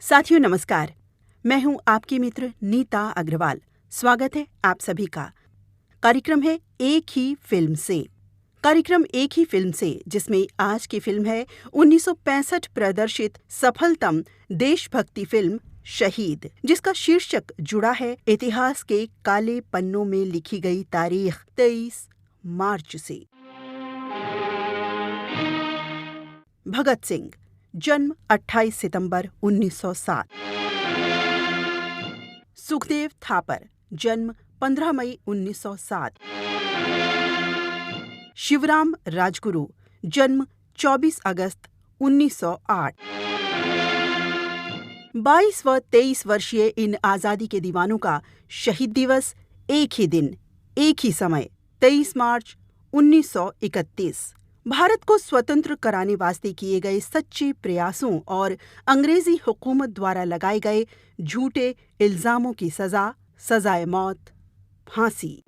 साथियों नमस्कार, मैं हूं आपकी मित्र नीता अग्रवाल। स्वागत है आप सभी का। कार्यक्रम है एक ही फिल्म से। कार्यक्रम एक ही फिल्म से जिसमें आज की फिल्म है 1965 प्रदर्शित सफलतम देशभक्ति फिल्म शहीद, जिसका शीर्षक जुड़ा है इतिहास के काले पन्नों में लिखी गई तारीख 23 मार्च से। भगत सिंह, जन्म 28 सितंबर 1907। सुखदेव थापर, जन्म 15 मई 1907। शिवराम राजगुरु, जन्म 24 अगस्त 1908। 22 व 23 वर्षीय इन आजादी के दीवानों का शहीद दिवस एक ही दिन, एक ही समय, 23 मार्च 1931। भारत को स्वतंत्र कराने वास्ते किए गए सच्चे प्रयासों और अंग्रेजी हुकूमत द्वारा लगाए गए झूठे इल्जामों की सजा, सजाए मौत, फांसी।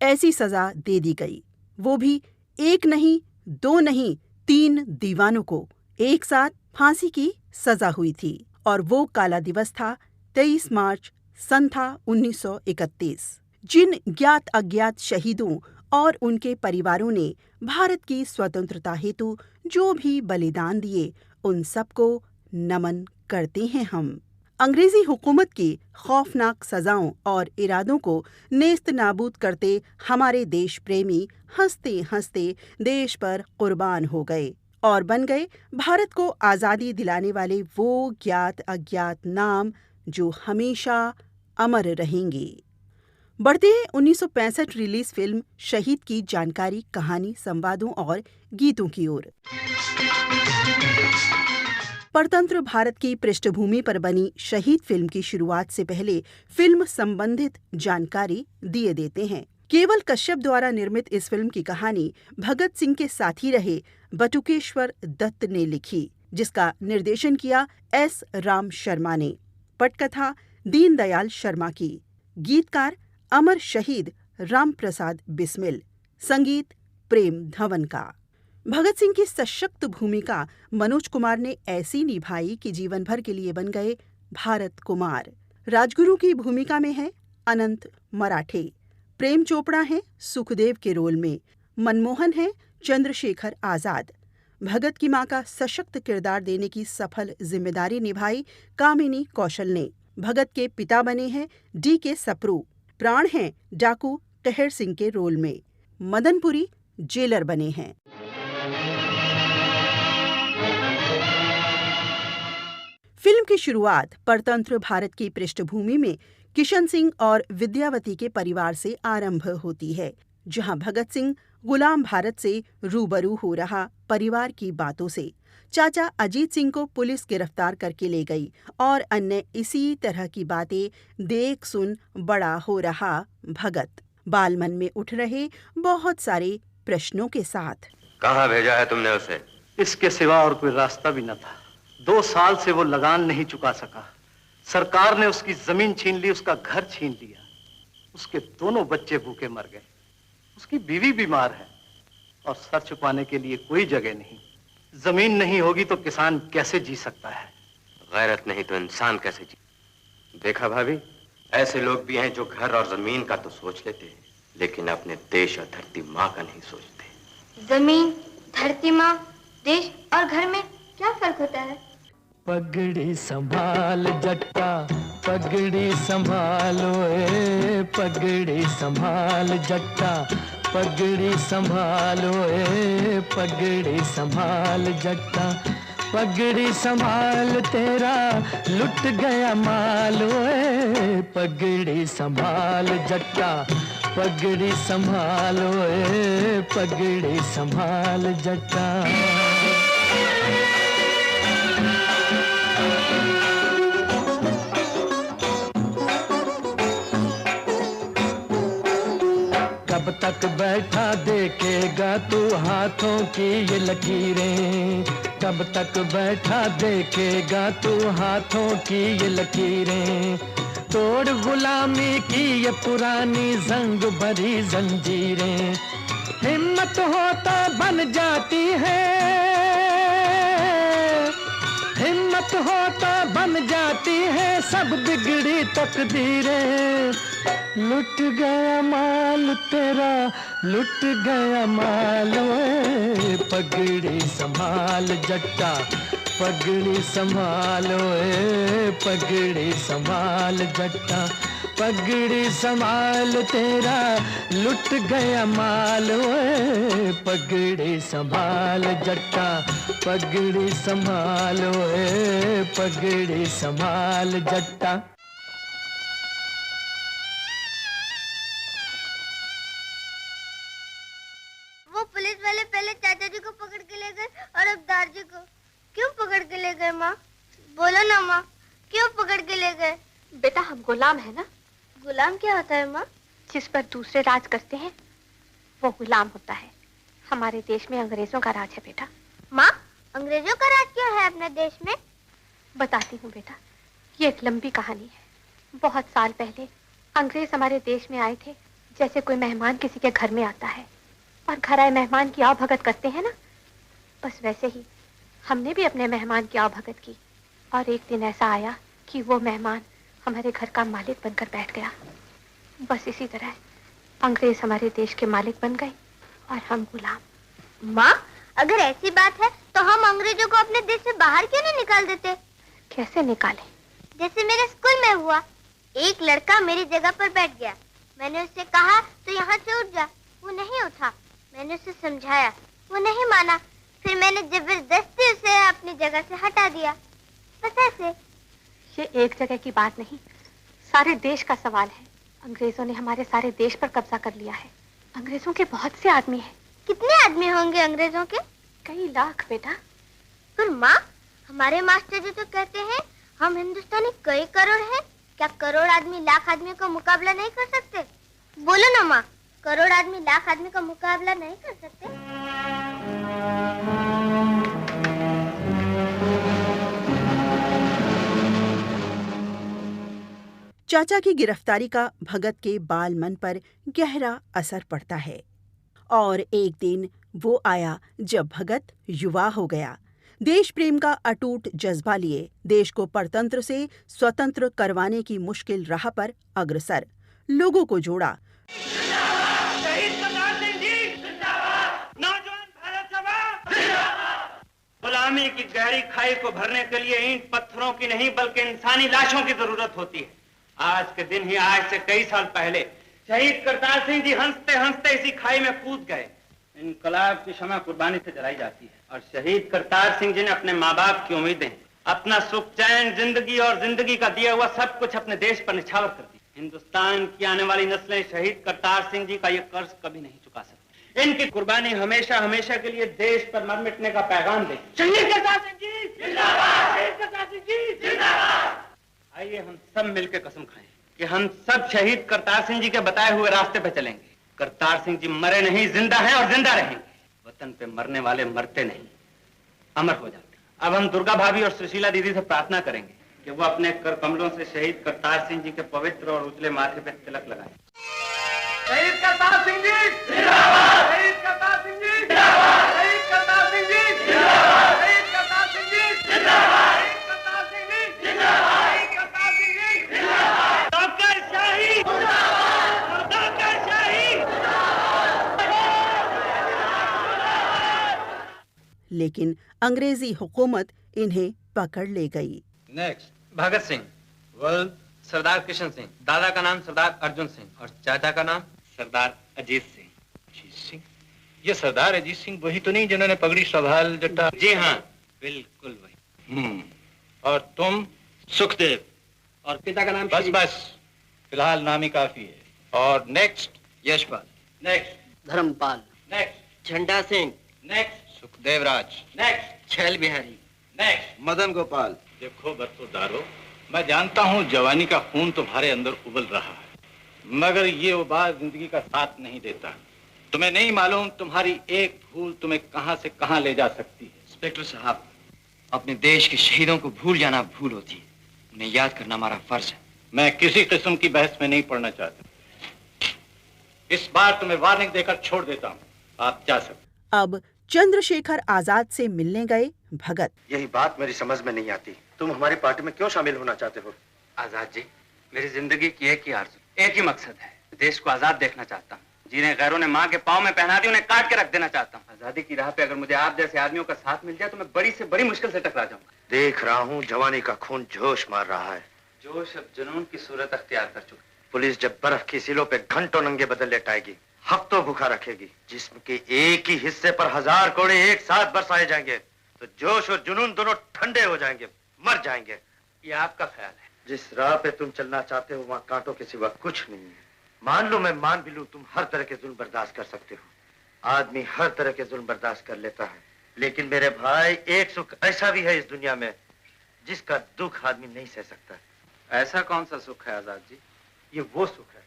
ऐसी सजा दे दी गई, वो भी एक नहीं, दो नहीं, 3 दीवानों को एक साथ फांसी की सजा हुई थी। और वो काला दिवस था 23 मार्च सन था 1931। जिन ज्ञात अज्ञात शहीदों और उनके परिवारों ने भारत की स्वतंत्रता हेतु जो भी बलिदान दिए, उन सबको नमन करते हैं हम। अंग्रेजी हुकूमत की खौफनाक सजाओं और इरादों को नेस्त नाबूद करते हमारे देश प्रेमी हंसते हंसते देश पर कुर्बान हो गए और बन गए भारत को आज़ादी दिलाने वाले वो ज्ञात अज्ञात नाम जो हमेशा अमर रहेंगे। बढ़ते हैं 1965 रिलीज फिल्म शहीद की जानकारी, कहानी, संवादों और गीतों की ओर। परतंत्र भारत की पृष्ठभूमि पर बनी शहीद फिल्म की शुरुआत से पहले फिल्म संबंधित जानकारी दिए देते हैं। केवल कश्यप द्वारा निर्मित इस फिल्म की कहानी भगत सिंह के साथी रहे बटुकेश्वर दत्त ने लिखी, जिसका निर्देशन किया एस राम शर्मा ने। पटकथा दीनदयाल शर्मा की। गीतकार अमर शहीद राम प्रसाद बिस्मिल। संगीत प्रेम धवन का। भगत सिंह की सशक्त भूमिका मनोज कुमार ने ऐसी निभाई कि जीवन भर के लिए बन गए भारत कुमार। राजगुरु की भूमिका में है अनंत मराठे। प्रेम चोपड़ा है सुखदेव के रोल में। मनमोहन है चंद्रशेखर आजाद। भगत की मां का सशक्त किरदार देने की सफल जिम्मेदारी निभाई कामिनी कौशल ने। भगत के पिता बने हैं डी.के. सप्रू। प्राण हैं डाकू टहर सिंह के रोल में। मदनपुरी जेलर बने हैं। फिल्म की शुरुआत परतंत्र भारत की पृष्ठभूमि में किशन सिंह और विद्यावती के परिवार से आरंभ होती है, जहां भगत सिंह गुलाम भारत से रूबरू हो रहा परिवार की बातों से। चाचा अजीत सिंह को पुलिस गिरफ्तार करके ले गई और अन्य इसी तरह की बातें देख सुन बड़ा हो रहा भगत बालमन में उठ रहे बहुत सारे प्रश्नों के साथ। कहाँ भेजा है तुमने उसे? इसके सिवा और कोई रास्ता भी न था। 2 साल से वो लगान नहीं चुका सका। सरकार ने उसकी जमीन छीन ली, उसका घर छीन लिया। उसके दोनों बच्चे भूखे मर गए। उसकी बीवी बीमार है और सर छुपाने के लिए कोई जगह नहीं। जमीन नहीं होगी तो किसान कैसे जी सकता है? गैरत नहीं तो इंसान कैसे जी? देखा भाभी, ऐसे लोग भी हैं जो घर और जमीन का तो सोच लेते हैं, लेकिन अपने देश और धरती माँ का नहीं सोचते। जमीन, धरती माँ, देश और घर में क्या फर्क होता है? पगड़ी संभाल जट्टा, पगड़ी संभालो ए, पगड़ी संभाल जट्टा, पगड़ी संभालो ए, पगड़ी संभाल जट्टा, पगड़ी संभाल तेरा लुट गया मालो ए, पगड़ी संभाल जट्टा, पगड़ी संभालो ए, पगड़ी संभाल जट्टा। कब तक बैठा देखेगा तू हाथों की ये लकीरें, कब तक बैठा देखेगा तू हाथों की ये लकीरें, तोड़ गुलामी की ये पुरानी जंग भरी जंजीरें। हिम्मत हो तो बन जाती है, हिम्मत हो तो बन जाती है सब बिगड़ी तकदीरें। लुट गया माल तेरा, लुट गया माल, ओए पगड़ी संभाल जट्टा, पगड़ी संभाल, ओए पगड़ी संभाल जट्टा, पगड़ी संभाल तेरा लुट गया माल, ओए पगड़ी संभाल जट्टा, पगड़ी संभाल, ओए पगड़ी संभाल जट्टा। वो पुलिस वाले पहले चाचा जी को पकड़ के ले गए और अब दार जी को क्यों पकड़ के ले गए? माँ बोलो ना माँ, क्यों पकड़ के ले गए? बेटा हम गुलाम है ना। गुलाम क्या होता है माँ? जिस पर दूसरे राज करते हैं वो गुलाम होता है। हमारे देश में अंग्रेजों का राज है बेटा। माँ अंग्रेजों का राज क्यों है अपने देश में? बताती हूँ बेटा, ये एक लंबी कहानी है। बहुत साल पहले अंग्रेज हमारे देश में आए थे, जैसे कोई मेहमान किसी के घर में आता है और घर आए मेहमान की आवभगत करते हैं ना, बस वैसे ही हमने भी अपने मेहमान की आवभगत की। और एक दिन ऐसा आया कि वो मेहमान हमारे घर का मालिक बनकर बैठ गया। बस इसी तरह अंग्रेज हमारे देश के मालिक बन गए और हम गुलाम। माँ अगर ऐसी बात है तो हम अंग्रेजों को अपने देश से बाहर क्यों नहीं निकाल देते? कैसे निकाले? जैसे मेरे स्कूल में हुआ, एक लड़का मेरी जगह पर बैठ गया, मैंने उससे कहा तो यहाँ से उठ जा, वो नहीं उठा। मैंने उसे समझाया, वो नहीं माना, फिर मैंने जबरदस्ती उसे अपनी जगह से हटा दिया। बस ऐसे। ये एक जगह की बात नहीं, सारे देश का सवाल है। अंग्रेजों ने हमारे सारे देश पर कब्जा कर लिया है। अंग्रेजों के बहुत से आदमी हैं। कितने आदमी होंगे अंग्रेजों के? कई लाख बेटा। पर माँ हमारे मास्टर जी तो कहते हैं हम हिंदुस्तानी कई करोड़ हैं, क्या करोड़ आदमी लाख आदमी का मुकाबला नहीं कर सकते? बोलो ना माँ, करोड़ आदमी लाख आदमी का मुकाबला नहीं कर सकते? चाचा की गिरफ्तारी का भगत के बाल मन पर गहरा असर पड़ता है और एक दिन वो आया जब भगत युवा हो गया। देश प्रेम का अटूट जज्बा लिए देश को परतंत्र से स्वतंत्र करवाने की मुश्किल राह पर अग्रसर लोगों को जोड़ा। गुलामी की गहरी खाई को भरने के लिए ईंट पत्थरों की नहीं बल्कि इंसानी लाशों की जरूरत होती है। आज के दिन ही आज से कई साल पहले शहीद करतार सिंह जी हंसते हंसते इसी खाई में कूद गए। इनकलाब की शमा कुर्बानी से जलाई जाती है और शहीद करतार सिंह जी ने अपने माँ बाप की उम्मीदें, अपना सुख चैन जिंदगी और जिंदगी का दिया हुआ सब कुछ अपने देश पर निछावर कर दिया। हिंदुस्तान की आने वाली नस्लें शहीद करतार सिंह जी का ये कर्ज कभी नहीं चुका सकती। इनकी कुर्बानी हमेशा हमेशा के लिए देश पर मर मिटने का पैगाम दे। शहीद करतार सिंह जी जिंदाबाद, शहीद करतार सिंह जी जिंदाबाद। आइए हम सब मिलकर कसम खाएं कि हम सब शहीद करतार सिंह जी के बताए हुए रास्ते पे चलेंगे। करतार सिंह जी मरे नहीं, जिंदा हैं और जिंदा रहेंगे। वतन पे मरने वाले मरते नहीं, अमर हो जाते। अब हम दुर्गा भाभी और सुशीला दीदी से प्रार्थना करेंगे कि वो अपने कर कमलों से शहीद करतार सिंह जी के पवित्र और उजले माथे पे तिलक लगाएं। शहीद करतार सिंह जी जिंदाबाद, शहीद करतार सिंह जी जिंदाबाद, शहीद करतार सिंह जी जिंदाबाद, शहीद करतार सिंह जी जिंदाबाद, शहीद करतार सिंह जी जिंदाबाद, शहीद करतार सिंह जी जिंदाबाद। डॉक्टर शाही जिंदाबाद, डॉक्टर शाही जिंदाबाद। लेकिन अंग्रेजी हुकूमत इन्हें पकड़ ले गई। नेक्स्ट भगत सिंह, वर्ल्ड सरदार किशन सिंह, दादा का नाम सरदार अर्जुन सिंह और चाचा का नाम सरदार अजीत सिंह। अजीत सिंह? ये सरदार अजीत सिंह वही तो नहीं जिन्होंने पगड़ी संभाल जट्टा? जी हाँ बिल्कुल वही। और तुम? सुखदेव। और पिता का नाम? बस बस फिलहाल नाम ही काफी है। और next? Yashpal. Next Dharampal. Next Jhanda Singh. Next Sukhdev Raj. Next Chhail Bihari. Next Madan Gopal. देखो बरसोदारो, मैं जानता हूँ जवानी का खून तुम्हारे अंदर उबल रहा है, मगर ये उबाल जिंदगी का साथ नहीं देता। तुम्हें नहीं मालूम तुम्हारी एक भूल तुम्हें कहां से कहां ले जा सकती है। इंस्पेक्टर साहब, अपने देश के शहीदों को भूल जाना भूल होती है, उन्हें याद करना हमारा फर्ज है। मैं किसी किस्म की बहस में नहीं पड़ना चाहता। इस बार तुम्हें वार्निंग देकर छोड़ देता हूँ, आप जा सकते। अब चंद्रशेखर आजाद से मिलने गए भगत। यही बात मेरी समझ में नहीं आती, तुम हमारी पार्टी में क्यों शामिल होना चाहते हो? आजाद जी, मेरी जिंदगी की एक ही आरज़ू, एक ही मकसद है, देश को आजाद देखना चाहता हूँ। जिन्हें गैरों ने माँ के पाँव में पहना दी, उन्हें काट के रख देना चाहता हूँ। आजादी की राह पे अगर मुझे आप जैसे आदमियों का साथ मिल जाए तो मैं बड़ी से बड़ी मुश्किल से टकरा जाऊंगा। देख रहा हूँ जवानी का खून जोश मार रहा है। जोश अब जुनून की सूरत अख्तियार कर चुका। पुलिस जब बर्फ की सीलों पे घंटों नंगे बदल लेटाएगी, हक तो भूखा रखेगी, जिस्म के एक ही हिस्से पर 1000 कोड़े एक साथ बरसाए जाएंगे तो जोश और जुनून दोनों ठंडे हो जाएंगे, मर जाएंगे। ये आपका ख्याल है? जिस राह पे तुम चलना चाहते हो वहाँ कांटों के सिवा कुछ नहीं है। मान लो, मैं मान भी लूं, तुम हर तरह के जुल्म बर्दाश्त कर सकते हो। आदमी हर तरह के जुल्म बर्दाश्त कर लेता है, लेकिन मेरे भाई एक सुख ऐसा भी है इस दुनिया में जिसका दुख आदमी नहीं सह सकता। ऐसा कौन सा सुख है आजाद जी? ये वो सुख है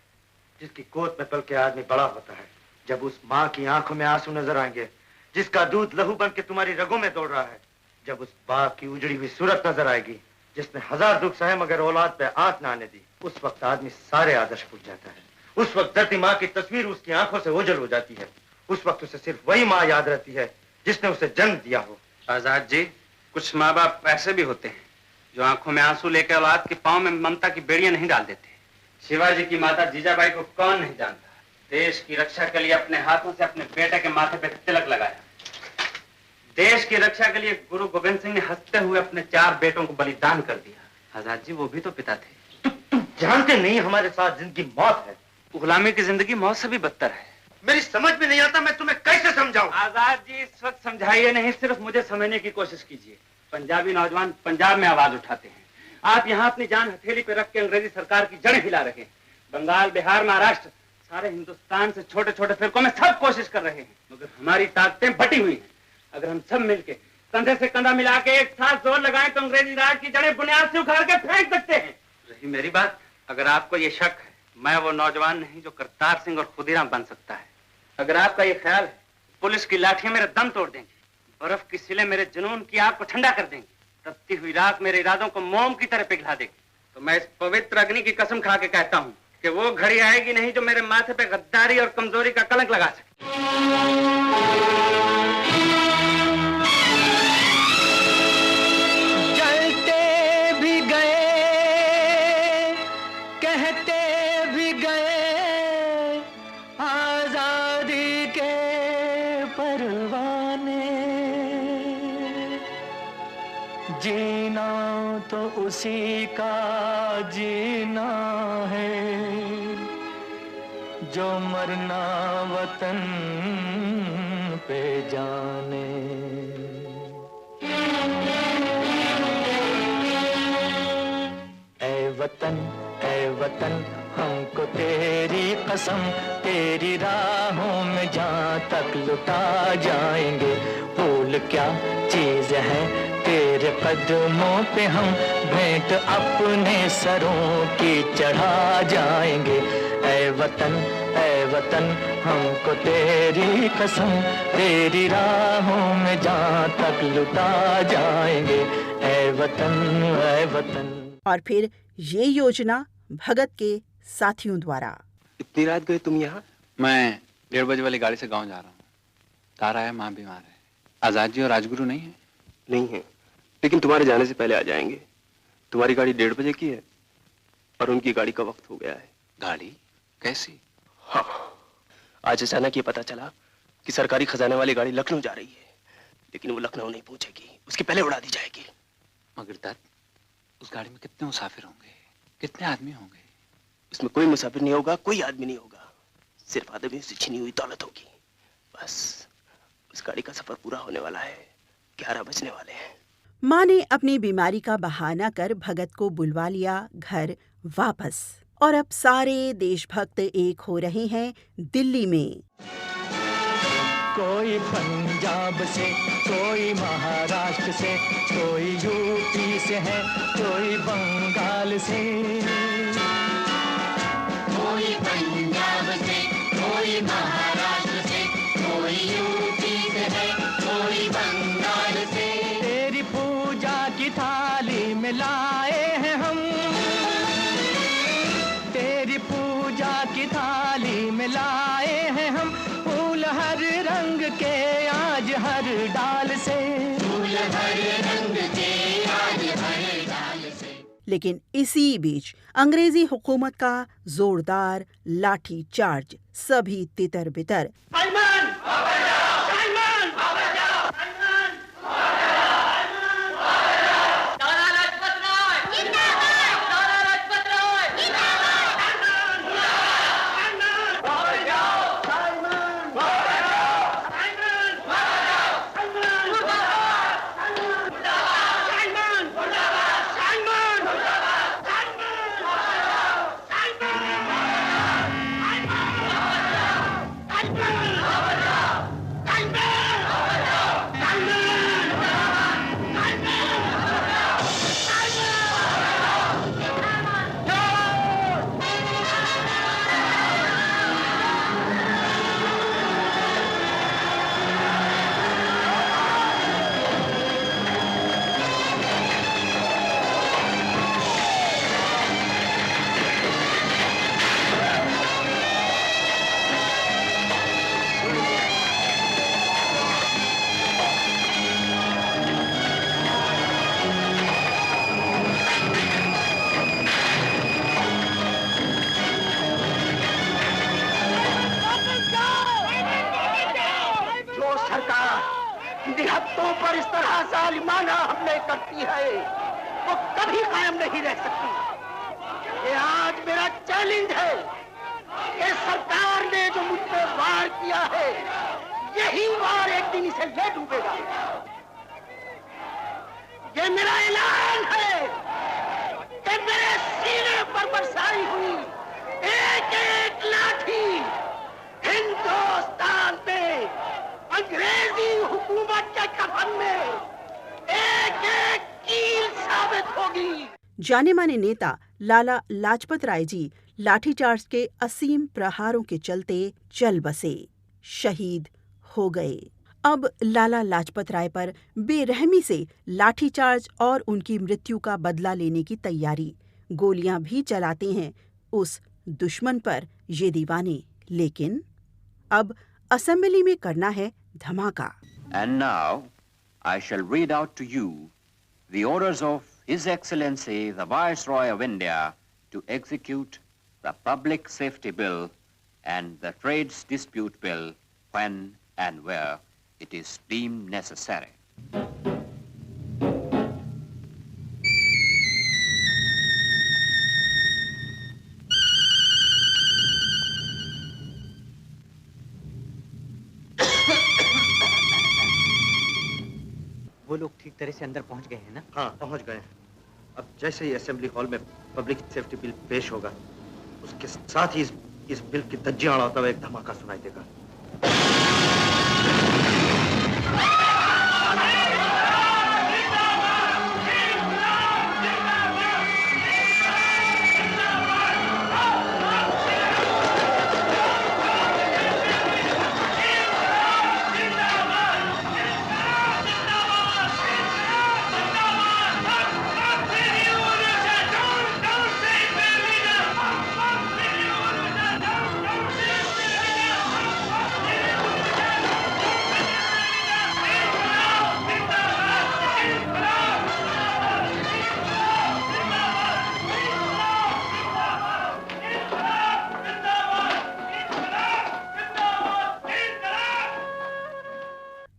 जिसकी गोद में पल के आदमी बड़ा होता है। जब उस माँ की आंखों में आंसू नजर आएंगे जिसका दूध लहू बन के तुम्हारी रगों में दौड़ रहा है, जब उस बाप की उजड़ी हुई सूरत नजर आएगी जिसने 1000 दुख सहे मगर औलाद पे आंख ना आने दी, उस वक्त आदमी सारे आदर्श भूल जाता है। उस वक्त धरती माँ की तस्वीर उसकी आंखों से ओझल हो जाती है। उस वक्त उसे सिर्फ वही माँ याद रहती है जिसने उसे जन्म दिया हो। आजाद जी, कुछ माँ बाप ऐसे भी होते हैं जो आंखों में आंसू लेकर औलाद के पांव में ममता की बेड़ियां नहीं डाल देते। शिवाजी की माता जीजाबाई को कौन नहीं जानता? देश की रक्षा के लिए अपने हाथों से अपने बेटे के माथे पे तिलक लगाया। देश की रक्षा के लिए गुरु गोविंद सिंह ने हंसते हुए अपने 4 बेटों को बलिदान कर दिया। आजाद जी, वो भी तो पिता थे। तुम जानते नहीं हमारे साथ जिंदगी मौत है। गुलामी की जिंदगी मौत से भी बदतर है। मेरी समझ में नहीं आता, मैं तुम्हें कैसे समझाऊं? आजाद जी, इस वक्त समझाइए नहीं, सिर्फ मुझे समझने की कोशिश कीजिए। पंजाबी नौजवान पंजाब में आवाज उठाते हैं, आप यहाँ अपनी जान हथेली पे रख के अंग्रेजी सरकार की जड़ें हिला रहे हैं। बंगाल, बिहार, महाराष्ट्र, सारे हिंदुस्तान से छोटे छोटे फिरकों में सब कोशिश कर रहे हैं, मगर हमारी ताकतें बटी हुई हैं। अगर हम सब मिलके कंधे से कंधा मिला के एक साथ जोर लगाएं तो अंग्रेजी राज की जड़ें बुनियाद से उखाड़ के फेंक सकते हैं। रही मेरी बात, अगर आपको ये शक है, मैं वो नौजवान नहीं जो करतार सिंह और खुदीराम बन सकता है। अगर आपका ये ख्याल है, पुलिस की लाठियां मेरे दम तोड़ देंगी, बर्फ की सिलें मेरे जुनून की आग को ठंडा कर देंगी, तपती हुई राख मेरे इरादों को मोम की तरह पिघला देगी, तो मैं इस पवित्र अग्नि की कसम खा के कहता हूँ कि वो घड़ी आएगी नहीं जो मेरे माथे पे गद्दारी और कमजोरी का कलंक लगा सके। जलते भी गए, कहते भी गए, आजादी के परवाने, जीना तो उसी का जीना है जो मरना वतन पे जाने। ऐ वतन हमको तेरी कसम, तेरी राहों में जहाँ तक लुटा जाएंगे। फूल क्या चीज है तेरे कदमों पे हम भेंट अपने सरों की चढ़ा जाएंगे। ऐ वतन हमको तेरी कसम, तेरी राहों में जहाँ तक लुटा जाएंगे। ऐ वतन। और फिर ये योजना भगत के साथियों द्वारा। इतनी रात गए तुम यहाँ? मैं 1:30 बजे वाली गाड़ी से गांव जा रहा हूँ। तारा है, माँ बीमार है। आजाद जी और राजगुरु नहीं है? नहीं है, लेकिन तुम्हारे जाने से पहले आ जाएंगे। तुम्हारी गाड़ी 1:30 बजे की है और उनकी गाड़ी का वक्त हो गया है। गाड़ी कैसी? हाँ, आज अचानक ये पता चला कि सरकारी खजाने वाली गाड़ी लखनऊ जा रही है, लेकिन वो लखनऊ नहीं पहुंचेगी, उसकी पहले उड़ा दी जाएगी। मगर दत्त, उस गाड़ी में कितने मुसाफिर होंगे, कितने आदमी होंगे? उसमें कोई मुसाफिर नहीं होगा, कोई आदमी नहीं होगा, सिर्फ आदमी से छिनी हुई दौलत होगी। बस उस गाड़ी का सफर पूरा होने वाला है, 11 बजने वाले हैं। माँ ने अपनी बीमारी का बहाना कर भगत को बुलवा लिया घर वापस, और अब सारे देशभक्त एक हो रहे हैं दिल्ली में। कोई पंजाब से, कोई महाराष्ट्र से, कोई यूपी से है, कोई बंगाल से। कोई पंजाब से, कोई महाराष्ट्र से, कोई यूपी से है, कोई बंगाल से। तेरी पूजा की थाली में लाए हैं हम, में लाए हैं हम फूल हर रंग के आज हर डाल से, फूल हर रंग के आज हर डाल से। लेकिन इसी बीच अंग्रेजी हुकूमत का जोरदार लाठी चार्ज सभी तितर बितर। निहत्तों पर इस तरह जालिमाना हमले करती है वो कभी कायम नहीं रह सकती। ये आज मेरा चैलेंज है कि सरकार ने जो मुझ पे वार किया है यही वार एक दिन इसे ले डूबेगा। ये मेरा ऐलान है कि मेरे सीने पर बरसाई हुई एक एक लाठी हिंदुस्तान पे अंग्रेजी हुकूमत के कफन में एक एक कील साबित होगी। जाने माने नेता लाला लाजपत राय जी लाठीचार्ज के असीम प्रहारों के चलते चल बसे, शहीद हो गए। अब लाला लाजपत राय पर बेरहमी से लाठीचार्ज और उनकी मृत्यु का बदला लेने की तैयारी, गोलियां भी चलाते हैं उस दुश्मन पर ये दीवाने। लेकिन अब असेंबली में करना है धमाका। And now I shall read out to you the orders of His Excellency the Viceroy of India to execute the Public Safety Bill and the Trades Dispute Bill when and where it is deemed necessary. वो लोग ठीक तरह से अंदर पहुंच गए हैं ना? हाँ, पहुंच गए हैं। अब जैसे ही असेंबली हॉल में पब्लिक सेफ्टी बिल पेश होगा, उसके साथ ही इस बिल की धज्जियां उड़ाता हुआ एक धमाका सुनाई देगा।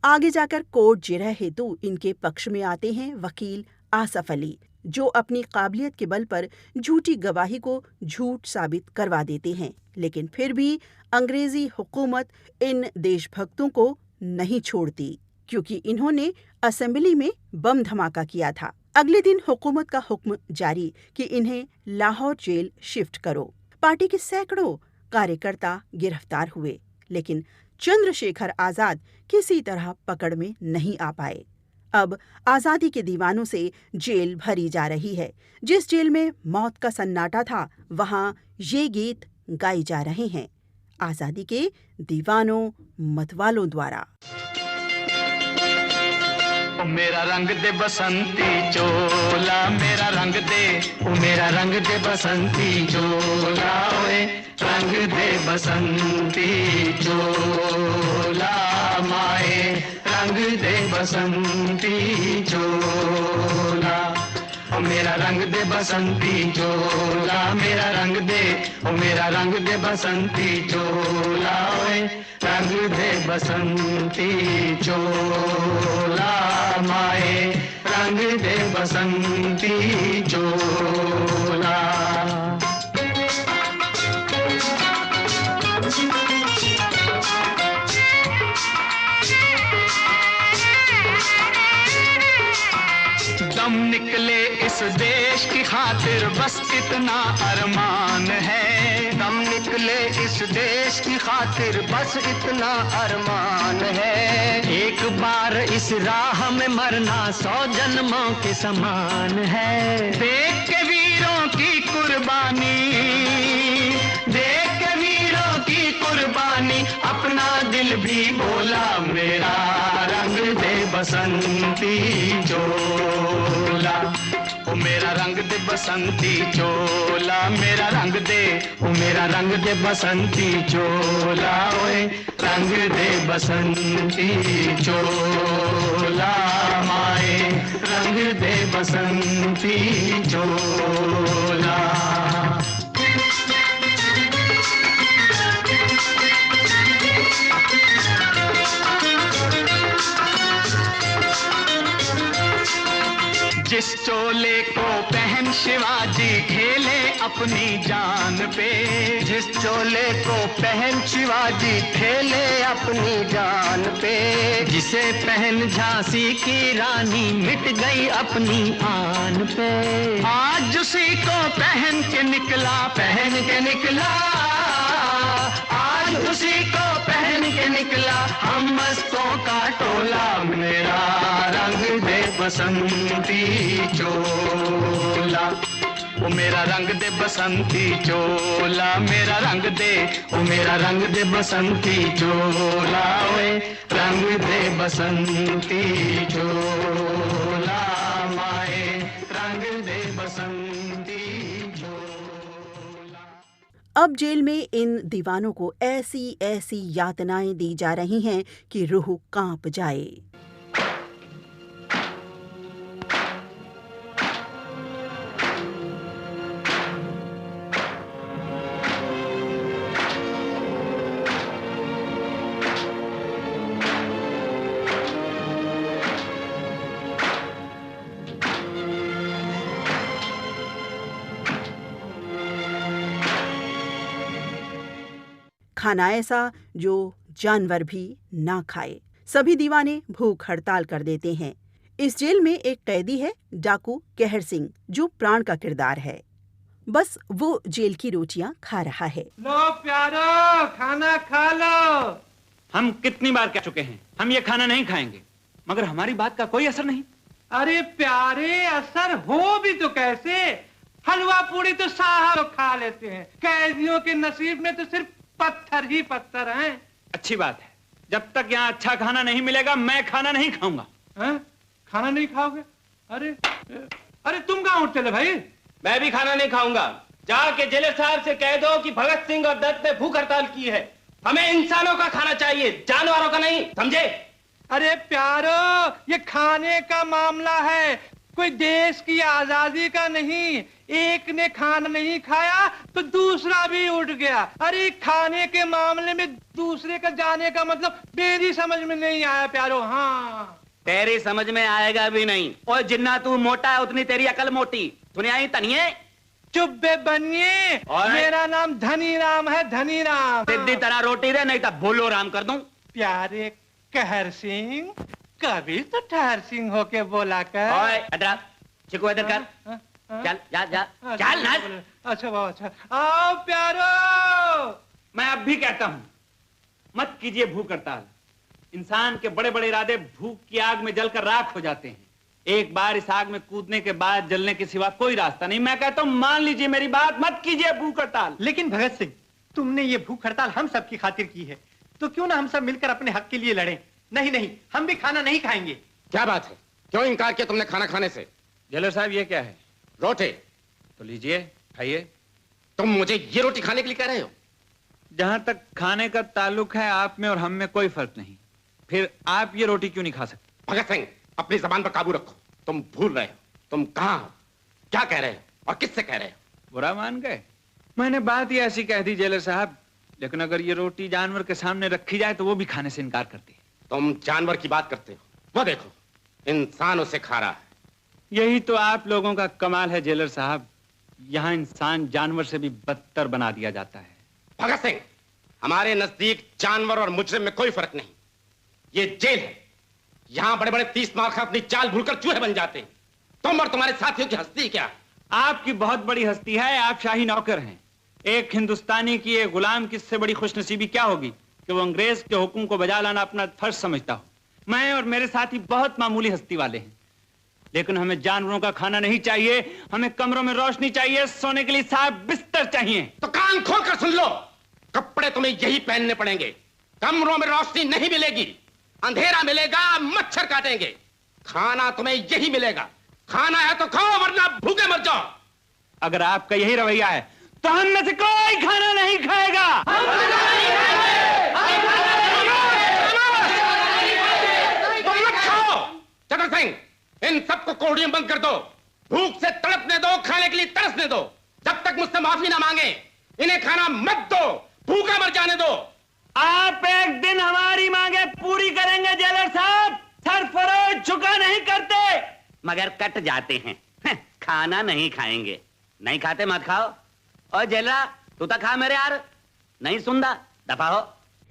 आगे जाकर कोर्ट जिरह हेतु इनके पक्ष में आते हैं वकील आसफ अली, जो अपनी काबिलियत के बल पर झूठी गवाही को झूठ साबित करवा देते हैं। लेकिन फिर भी अंग्रेजी हुकूमत इन देशभक्तों को नहीं छोड़ती, क्योंकि इन्होंने असेंबली में बम धमाका किया था। अगले दिन हुकूमत का हुक्म जारी कि इन्हें लाहौर जेल शिफ्ट करो। पार्टी के सैकड़ों कार्यकर्ता गिरफ्तार हुए, लेकिन चंद्रशेखर आजाद किसी तरह पकड़ में नहीं आ पाए। अब आजादी के दीवानों से जेल भरी जा रही है। जिस जेल में मौत का सन्नाटा था, वहां ये गीत गाए जा रहे हैं आजादी के दीवानों मतवालों द्वारा। मेरा रंग दे बसंती चोला, मेरा रंग दे, ओ मेरा रंग दे बसंती चोला, ओए रंग दे बसंती चोला, माए रंग दे बसंती चोला, ओ मेरा रंग दे बसंती चोला, मेरा रंग दे, ओ मेरा रंग दे बसंती चोला, ओए रंग दे बसंती चोला, माए रंग दे बसंती चोला। दम निकले इस देश की खातिर बस इतना अरमान है, दम निकले इस देश की खातिर बस इतना अरमान है, एक बार इस राह में मरना 100 जन्मों के समान है। देख के वीरों की कुर्बानी, देख के वीरों की कुर्बानी, अपना दिल भी बोला मेरा रंग दे बसंती चोला, ओ मेरा रंग दे बसंती चोला, मेरा रंग दे, ओ मेरा रंग दे बसंती चोला, ओए रंग दे बसंती चोला, माए रंग दे बसंती चोला। जिस चोले को पहन शिवाजी खेले अपनी जान पे, जिस चोले को पहन शिवाजी खेले अपनी जान पे, जिसे पहन झांसी की रानी मिट गई अपनी आन पे, आज उसी को पहन के निकला, पहन के निकला, आज उसी को पहन के निकला हम मस्तों का टोला, मेरा रंग दे बसंती चोला, ओ मेरा रंग दे बसंती चोला, मेरा रंग दे, ओ मेरा रंग दे बसंती चोला, ओए रंग दे बसंती चोला, माए रंग दे बसंती चोला। अब जेल में इन दीवानों को ऐसी ऐसी यातनाएं दी जा रही हैं कि रूह कांप जाए। खाना ऐसा जो जानवर भी ना खाए। सभी दीवाने भूख हड़ताल कर देते हैं। इस जेल में एक कैदी है डाकू कहर सिंह, जो प्राण का किरदार है। बस वो जेल की रोटियां खा रहा है। लो प्यारो, खाना खा लो। हम कितनी बार कह चुके हैं हम ये खाना नहीं खाएंगे, मगर हमारी बात का कोई असर नहीं। अरे प्यारे, असर हो भी तो कैसे? हलवा पूरी तो साहब खा लेते हैं, कैदियों के नसीब में तो सिर्फ पत्थर ही पत्थर हैं। अच्छी बात है, जब तक यहाँ अच्छा खाना नहीं मिलेगा मैं खाना नहीं खाऊंगा। खाना नहीं खाओगे? अरे अरे तुम कहाँ उठ चले भाई? मैं भी खाना नहीं खाऊंगा। जाके जेलर साहब से कह दो कि भगत सिंह और दत्त ने भूख हड़ताल की है। हमें इंसानों का खाना चाहिए, जानवरों का नहीं, समझे? अरे प्यारो, ये खाने का मामला है, कोई देश की आजादी का नहीं। एक ने खाना नहीं खाया तो दूसरा भी उठ गया। अरे खाने के मामले में दूसरे का जाने का मतलब मेरी समझ में नहीं आया प्यारो। हाँ, तेरी समझ में आएगा भी नहीं। और जितना तू मोटा है उतनी तेरी अकल मोटी। सुनिए आई तनिए? चुप बे बनिए, मेरा नाम धनी राम है, धनी राम। सीधी तरह रोटी दे, नहीं तो बोलो राम कर दूं। प्यारे कहर सिंह, कभी तो ठहर सिंह होके बोला कर। ओए अदरा, चिकू इधर कर। चल जा जा चल ना। अच्छा बाबा, अच्छा आओ प्यारो। मैं अब भी कहता हूं, मत कीजिए भूख हड़ताल। इंसान के बड़े बड़े इरादे भूख की आग में जलकर राख हो जाते हैं। एक बार इस आग में कूदने के बाद जलने के सिवा कोई रास्ता नहीं। मैं कहता हूं मान लीजिए मेरी बात, मत कीजिए भूख हड़ताल। लेकिन भगत सिंह, तुमने ये भूख हड़ताल हम सब की खातिर की है, तो क्यों ना हम सब मिलकर अपने हक के लिए लड़ें? नहीं नहीं, हम भी खाना नहीं खाएंगे। क्या बात है? क्यों इनकार किया तुमने खाना खाने से? जेलर साहब ये क्या है? रोटी। तो लीजिए खाइए। तुम मुझे ये रोटी खाने के लिए कह रहे हो? जहां तक खाने का ताल्लुक है आप में और हम में कोई फर्क नहीं, फिर आप ये रोटी क्यों नहीं खा सकते? भगत सिंह, अपनी जबान पर काबू रखो। तुम भूल रहे हो तुम कहां हो, क्या कह रहे हो और किससे कह रहे हो? बुरा मान गए? मैंने बात ही ऐसी कह दी जेलर साहब, लेकिन अगर ये रोटी जानवर के सामने रखी जाए तो वो भी खाने से इनकार करती है। तुम जानवर की बात करते हो, वो देखो इंसान उसे खा रहा है। यही तो आप लोगों का कमाल है जेलर साहब, यहाँ इंसान जानवर से भी बदतर बना दिया जाता है। भगत सिंह, हमारे नजदीक जानवर और मुजरिम में कोई फर्क नहीं। ये जेल है, यहाँ बड़े बड़े 30 मार्खा अपनी चाल भूलकर चूहे बन जाते हैं। तुम और तुम्हारे साथियों की हस्ती क्या? आपकी बहुत बड़ी हस्ती है, आप शाही नौकर हैं। एक हिंदुस्तानी की एक गुलाम की इससे बड़ी खुशनसीबी क्या होगी कि वो अंग्रेज के हुक्म को बजा लाना अपना फर्ज समझता हो। मैं और मेरे साथी बहुत मामूली हस्ती वाले हैं, लेकिन हमें जानवरों का खाना नहीं चाहिए, हमें कमरों में रोशनी चाहिए, सोने के लिए साफ बिस्तर चाहिए। तो कान खोलकर सुन लो, कपड़े तुम्हें यही पहनने पड़ेंगे। कमरों में रोशनी नहीं मिलेगी, अंधेरा मिलेगा, मच्छर काटेंगे। खाना तुम्हें यही मिलेगा, खाना है तो खाओ वरना भूखे मर जाओ। अगर आपका यही रवैया है तो हम में से कोई खाना नहीं खाएगा। तुम मत खाओ। चतर सिंह, इन सबको कोठरियों बंद कर दो, भूख से तड़पने दो, खाने के लिए तरसने दो। जब तक मुझसे माफी ना मांगे इन्हें खाना मत दो, भूखा मर जाने दो। आप एक दिन हमारी मांगे पूरी करेंगे जेलर साहब, सरफरोश झुका नहीं करते मगर कट जाते हैं। खाना नहीं खाएंगे, नहीं खाते मत खाओ। और जेलरा तू तो खा मेरे यार, नहीं सुनता दफा हो।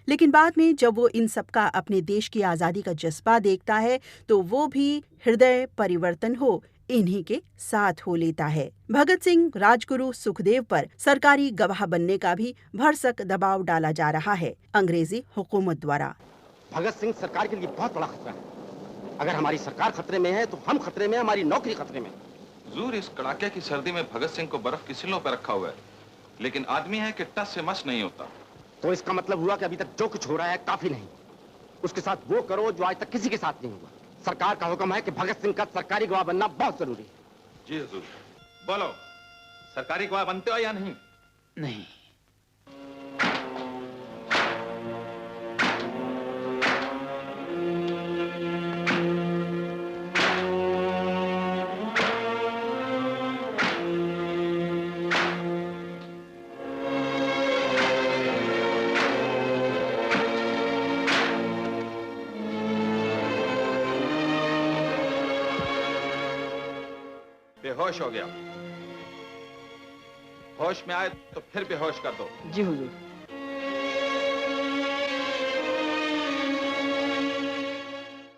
लेकिन बाद में जब वो इन सबका अपने देश की आजादी का जज्बा देखता है तो वो भी हृदय परिवर्तन हो इन्हीं के साथ हो लेता है। भगत सिंह, राजगुरु, सुखदेव पर सरकारी गवाह बनने का भी भरसक दबाव डाला जा रहा है अंग्रेजी हुकूमत द्वारा। भगत सिंह सरकार के लिए बहुत बड़ा खतरा है। अगर हमारी सरकार खतरे में है तो हम खतरे में, हमारी नौकरी खतरे में। हुजूर, इस कड़ाके की सर्दी में भगत सिंह को बर्फ की सिलों पर रखा हुआ है, लेकिन आदमी है कि टस से मस नहीं होता। तो इसका मतलब हुआ कि अभी तक जो कुछ हो रहा है काफी नहीं। उसके साथ वो करो जो आज तक किसी के साथ नहीं हुआ। सरकार का हुक्म है कि भगत सिंह का सरकारी गवाह बनना बहुत जरूरी है। जी हुजूर। बोलो, सरकारी गवाह बनते हो या नहीं? नहीं। बेहोश हो गया, होश में आए तो फिर बेहोश कर दो। जी हुजूर।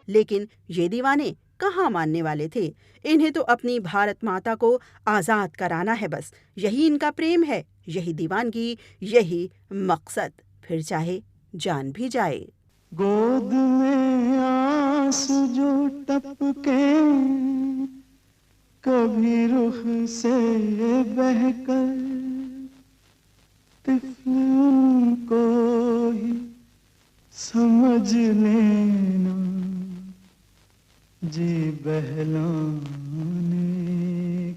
लेकिन ये दीवाने कहाँ मानने वाले थे। इन्हें तो अपनी भारत माता को आजाद कराना है, बस यही इनका प्रेम है, यही दीवानगी, यही मकसद, फिर चाहे जान भी जाए। गोद में आंसू जो टपके कभी रुख से बहकर, तिफ़्ल उनको ही समझ लेना जी बहलाने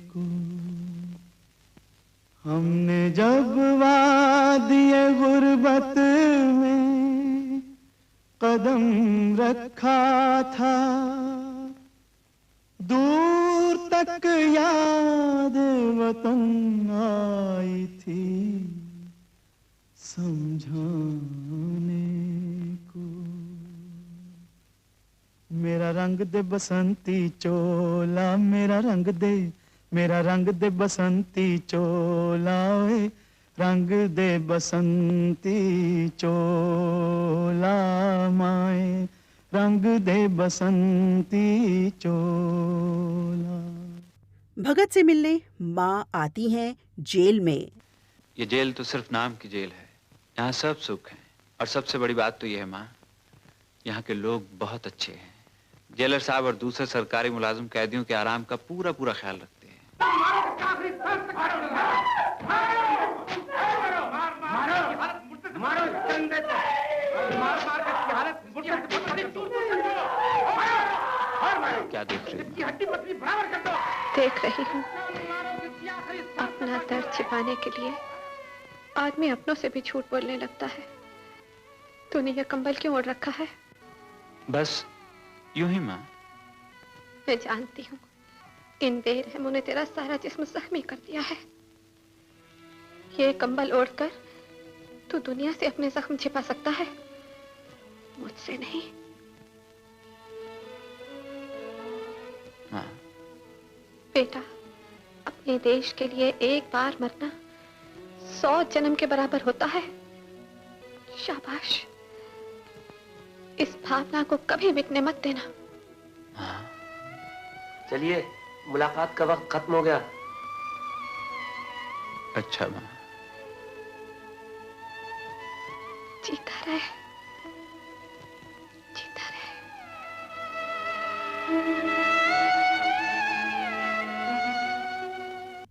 को। हमने जब वादिए गुर्बत में कदम रखा था, दूर तक याद वतन आई थी समझाने को। मेरा रंग दे बसंती चोला, मेरा रंग दे, मेरा रंग दे बसंती चोला, ओए रंग दे बसंती चोला माए, रंग दे बसंती चोला। भगत से मिलने माँ आती हैं जेल में। ये जेल तो सिर्फ नाम की जेल है, यहाँ सब सुख है। और सबसे बड़ी बात तो ये है माँ, यहाँ के लोग बहुत अच्छे हैं। जेलर साहब और दूसरे सरकारी मुलाजिम कैदियों के आराम का पूरा पूरा ख्याल रखते हैं। क्या क्या देख रही हो? हड्डी पतली बराबर कर दो। देख रही हूँ, अपना दर्द छिपाने के लिए आदमी अपनों से भी झूठ बोलने लगता है। तूने यह कंबल क्यों ओढ़ रखा है? बस यूं ही माँ। मैं जानती हूँ, इन बेरहमों ने तेरा सारा जिस्म जख्मी कर दिया है। ये कंबल ओढ़कर तू दुनिया से अपने जख्म छिपा सकता है, मुझसे नहीं। हाँ। बेटा, अपने देश के लिए एक बार मरना 100 जन्म के बराबर होता है। शाबाश, इस भावना को कभी बिकने मत देना। चलिए, मुलाकात का वक्त खत्म हो गया। अच्छा माँ। जीता रहे, जीता रहे।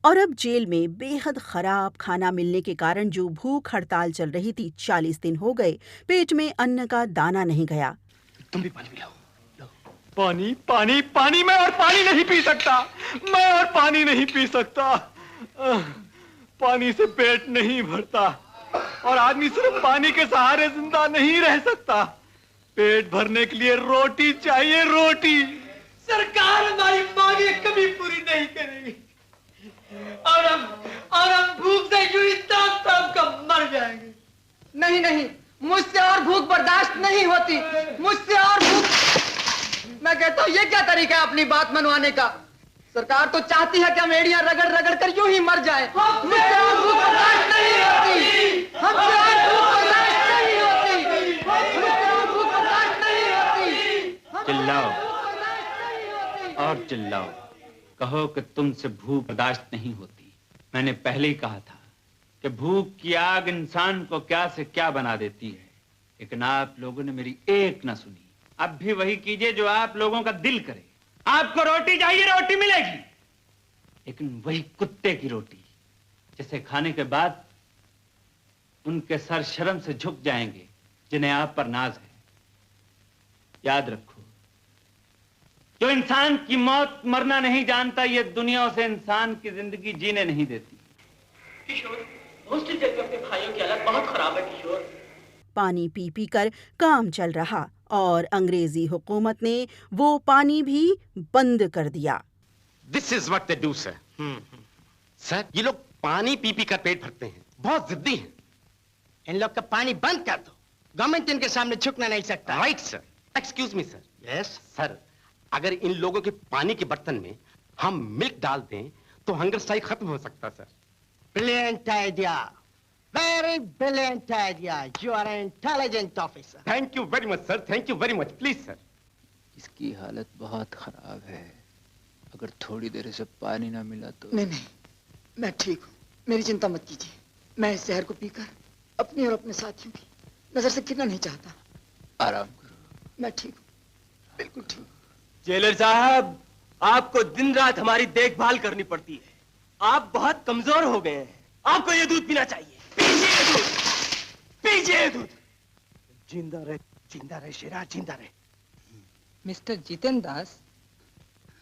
और अब जेल में बेहद खराब खाना मिलने के कारण जो भूख हड़ताल चल रही थी, 40 दिन हो गए, पेट में अन्न का दाना नहीं गया। तुम भी पानी पिलाओ। पानी पानी पानी, मैं और पानी नहीं पी सकता, मैं और पानी नहीं पी सकता। पानी से पेट नहीं भरता और आदमी सिर्फ पानी के सहारे जिंदा नहीं रह सकता। पेट भरने के लिए रोटी चाहिए, रोटी। सरकार हमारी मांगे कभी पूरी नहीं करेगी और हम भूख से यूं ही ताप ताप कर मर जाएंगे। नहीं नहीं, मुझसे और भूख बर्दाश्त नहीं होती, मुझसे और भूख। मैं कहता हूँ, ये क्या तरीका है अपनी बात मनवाने का? सरकार तो चाहती है कि हम एड़ियां रगड़ रगड़ कर यूं ही मर जाएं। मुझसे और भूख बर्दाश्त नहीं होती, हमसे और भूख बर्दाश्त नहीं होती, मुझसे और भूख बर्दाश्त नहीं होती। चिल्लाओ और चिल्लाओ, कहो कि तुमसे भूख बर्दाश्त नहीं होती। मैंने पहले ही कहा था कि भूख की आग इंसान को क्या से क्या बना देती है, लेकिन आप लोगों ने मेरी एक न सुनी। अब भी वही कीजिए जो आप लोगों का दिल करे। आपको रोटी चाहिए, रोटी मिलेगी, लेकिन वही कुत्ते की रोटी, जिसे खाने के बाद उनके सर शर्म से झुक जाएंगे जिन्हें आप पर नाज है। याद रखो, जो इंसान की मौत मरना नहीं जानता, ये दुनिया उसे इंसान की जिंदगी जीने नहीं देती। किशोर, हॉस्टल जेल में अपने भाइयों की हालत बहुत खराब है किशोर। पानी पी पी कर काम चल रहा और अंग्रेजी हुकूमत ने वो पानी भी बंद कर दिया। This is what they do sir. Sir, ये लोग पानी पी पी कर पेट भरते हैं, बहुत जिद्दी हैं। इन लोग का पानी बंद कर दो, गवर्नमेंट इनके सामने झुकना नहीं सकता। Right sir. Excuse me sir. Yes sir, अगर इन लोगों के पानी के बर्तन में हम मिल्क डाल दें तो हंगर स्ट्राइक खत्म हो सकता sir. Brilliant idea, very brilliant idea. You are an intelligent officer. Thank you very much sir, thank you very much. Please sir. इसकी हालत बहुत खराब है, अगर थोड़ी देर से पानी ना मिला तो। नहीं नहीं, मैं ठीक हूँ, मेरी चिंता मत कीजिए। मैं इस जहर को पीकर अपनी और अपने साथियों की नजर से गिरना नहीं चाहता। आराम करो। मैं ठीक हूँ, बिल्कुल ठीक। जेलर साहब, आपको दिन रात हमारी देखभाल करनी पड़ती है। आप बहुत कमजोर हो गए हैं, आपको ये दूध पीना चाहिए। पीजिए दूध, पीजिए दूध। जिंदा रहे शेरा, जिंदा रहे। मिस्टर जितेंद्र दास,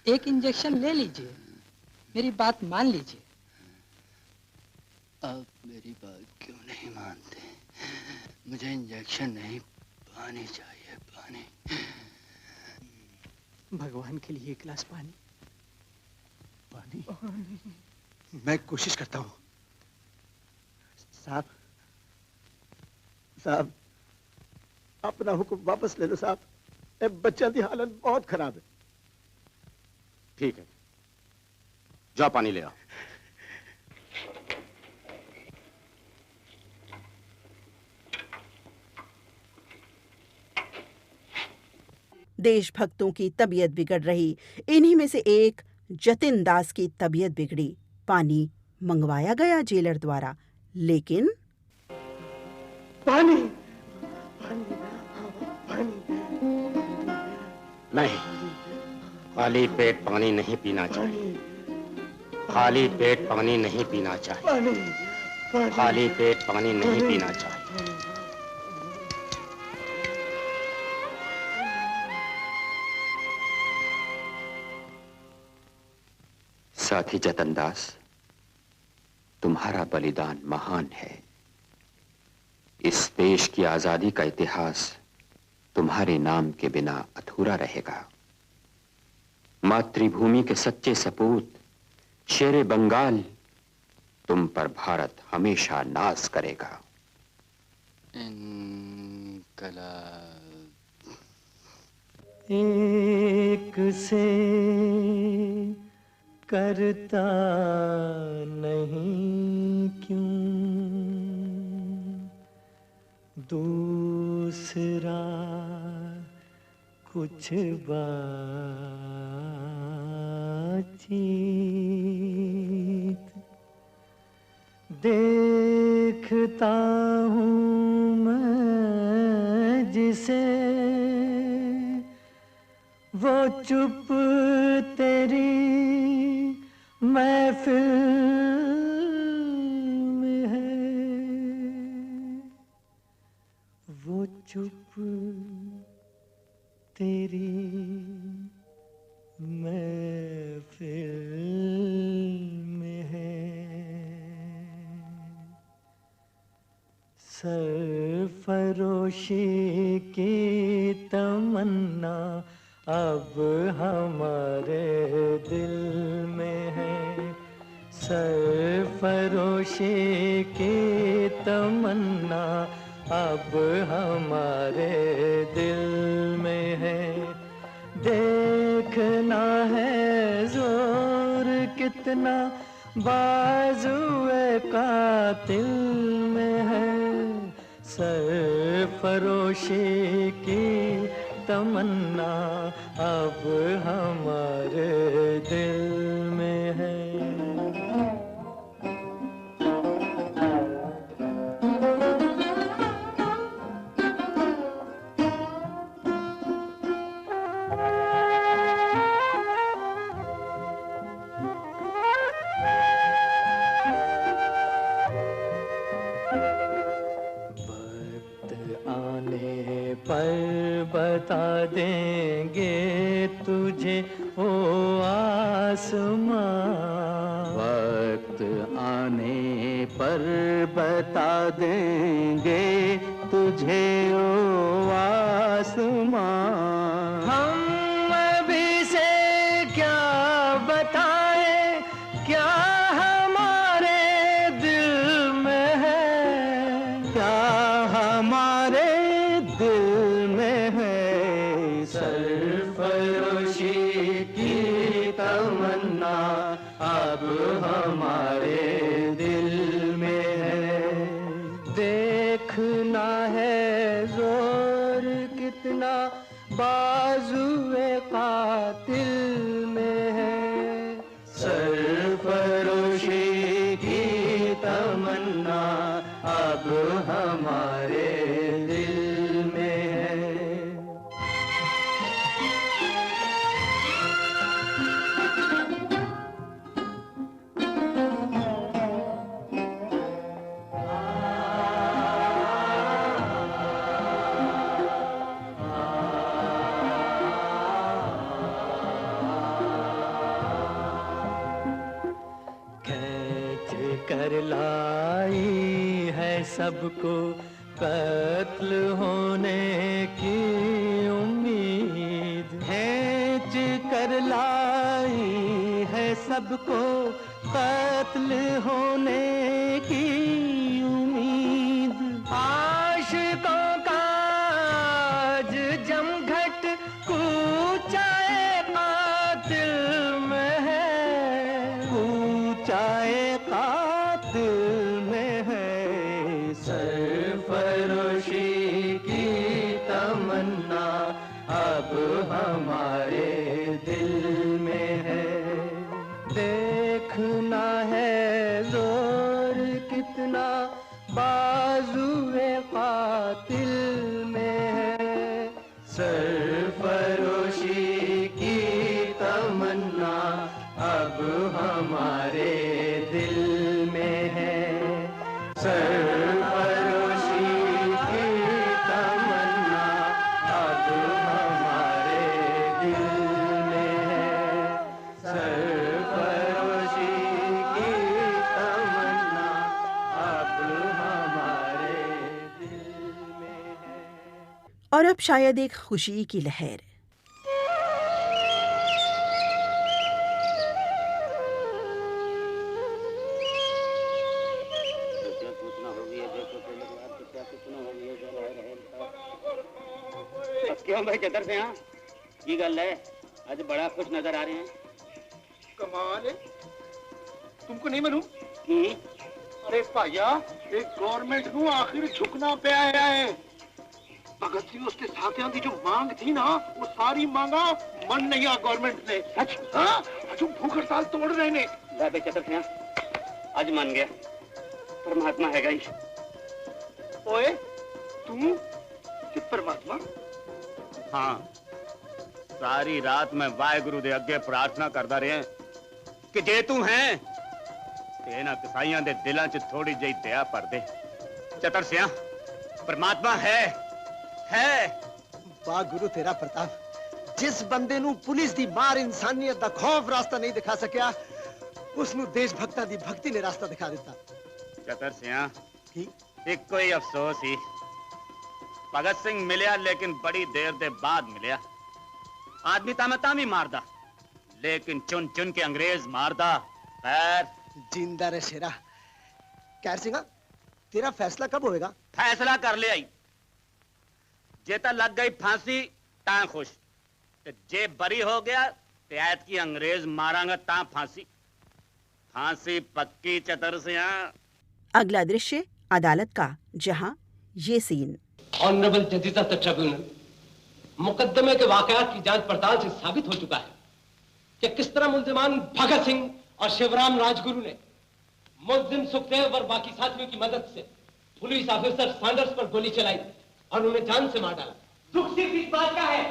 एक इंजेक्शन ले लीजिए, मेरी बात मान लीजिए। आप मेरी बात क्यों नहीं मानते? मुझे इंजेक्शन नहीं, पानी चाहिए, पानी। भगवान के लिए एक गिलास पानी। पानी? मैं कोशिश करता हूँ। साहब, अपना हुक्म वापस ले लो साहब। बच्चा की हालत बहुत खराब है। ठीक है, जाओ पानी ले आओ। देशभक्तों की तबीयत बिगड़ रही। इन्हीं में से एक जतिन दास की तबीयत बिगड़ी। पानी मंगवाया गया जेलर द्वारा, लेकिन पानी नहीं, खाली पेट पानी नहीं पीना चाहिए। खाली पेट पानी नहीं पीना चाहिए। खाली पेट पानी नहीं पीना चाहिए। साथी जतन दास, तुम्हारा बलिदान महान है। इस देश की आजादी का इतिहास तुम्हारे नाम के बिना अधूरा रहेगा। मातृभूमि के सच्चे सपूत शेरे बंगाल, तुम पर भारत हमेशा नाज करेगा। एक से करता नहीं क्यों दूसरा कुछ बातचीत देखता हूँ मैं जिसे वो चुप तेरी महफिल में है, वो चुप तेरी महफिल में है। सरफरोशी की तमन्ना अब हमारे दिल में है। सरफरोशी की तमन्ना अब हमारे दिल में है। देखना है जोर कितना बाजुए कातिल में है। सरफरोशी की तमन्ना अब हमारे दिल में है। बता देंगे तुझे ओ आसमां, वक्त आने पर बता देंगे तुझे ओ आसमां। हम अभी से क्या बताएं, क्या हमारे दिल में है, क्या हमारे दिल में है। सरफरोशी की तमन्ना अब हमारे दिल में है। देखना है जोर कितना बाजुए कातिल में है। सरफरोशी की तमन्ना अब हमारे दिल में है। कर लाई है सबको कत्ल होने की उम्मीद, खींच कर लाई है सबको कत्ल होने की उम्मीद। आशिकों का आज जमघट कूचाए कातिल में है, कूचाए कातिल में है। सरफरोशी की तमन्ना अब हमारे दिल में है। देखना है जोर कितना बाजुए कातिल में है। सरफरोशी की तमन्ना अब हमारे दिल में है। सरफरोशी की तमन्ना अब हमारे दिल अब शायद एक खुशी की लहर। क्यों भाई चतर से यहाँ की गल है, आज बड़ा खुश नजर आ रहे हैं। कमाल है, तुमको नहीं मालूम? अरे भैया, एक गवर्नमेंट को आखिर झुकना पे आया है। भगत सिंह उसके साथियों की जो मांग थी ना, वो सारी मांगा मन नहीं आ गवर्नमेंट ने। हाँ, भूख हड़ताल तोड़ रहे ने। भाई चतर से आज मान गया, परमात्मा हैगा ही। ओए तू परमात्मा? हाँ, सारी रात मैं वाहेगुरु दे अगे प्रार्थना करता रहा कि जे तू है ते इन्हां कसाईयां दे दिलां च थोड़ी जही दया भर दे। चतर सिया, परमात्मा है। वाह गुरु तेरा प्रताप। जिस बंदे नू पुलिस दी मार इंसानियत दा खौफ रास्ता नहीं दिखा सकिया, उसनू देशभक्तां दी भक्ति ने रास्ता दिखा दिता। चतर सिया, एक कोई अफसोस ही, भगत सिंह मिलिया लेकिन बड़ी देर दे बाद मिलिया। आदमी तामता भी मारदा, लेकिन चुन चुन के अंग्रेज मारदा। खैर जिंदा रहे शेरा। कैर सिंह, तेरा फैसला कब होएगा? फैसला कर ले आई, जे ता लग गई फांसी ता खुश, ते जे बरी हो गया ते ऐत की अंग्रेज मारांगा ता फांसी। फांसी पक्की चतर से। अगला दृश्य अदालत का, जहां ये सीन। ऑनरेबल जजीजा ट्रिब्यूनल, मुकदमे के वाकयात की जांच पड़ताल से साबित हो चुका है कि किस तरह मुल्जिमान भगत सिंह और शिवराम राजगुरु ने मुल्जिम सुखदेव और बाकी साथियों की मदद से पुलिस ऑफिसर सैंडर्स पर गोली चलाई और उन्हें जान से मार डाला। दुख सिर्फ इस बात का है,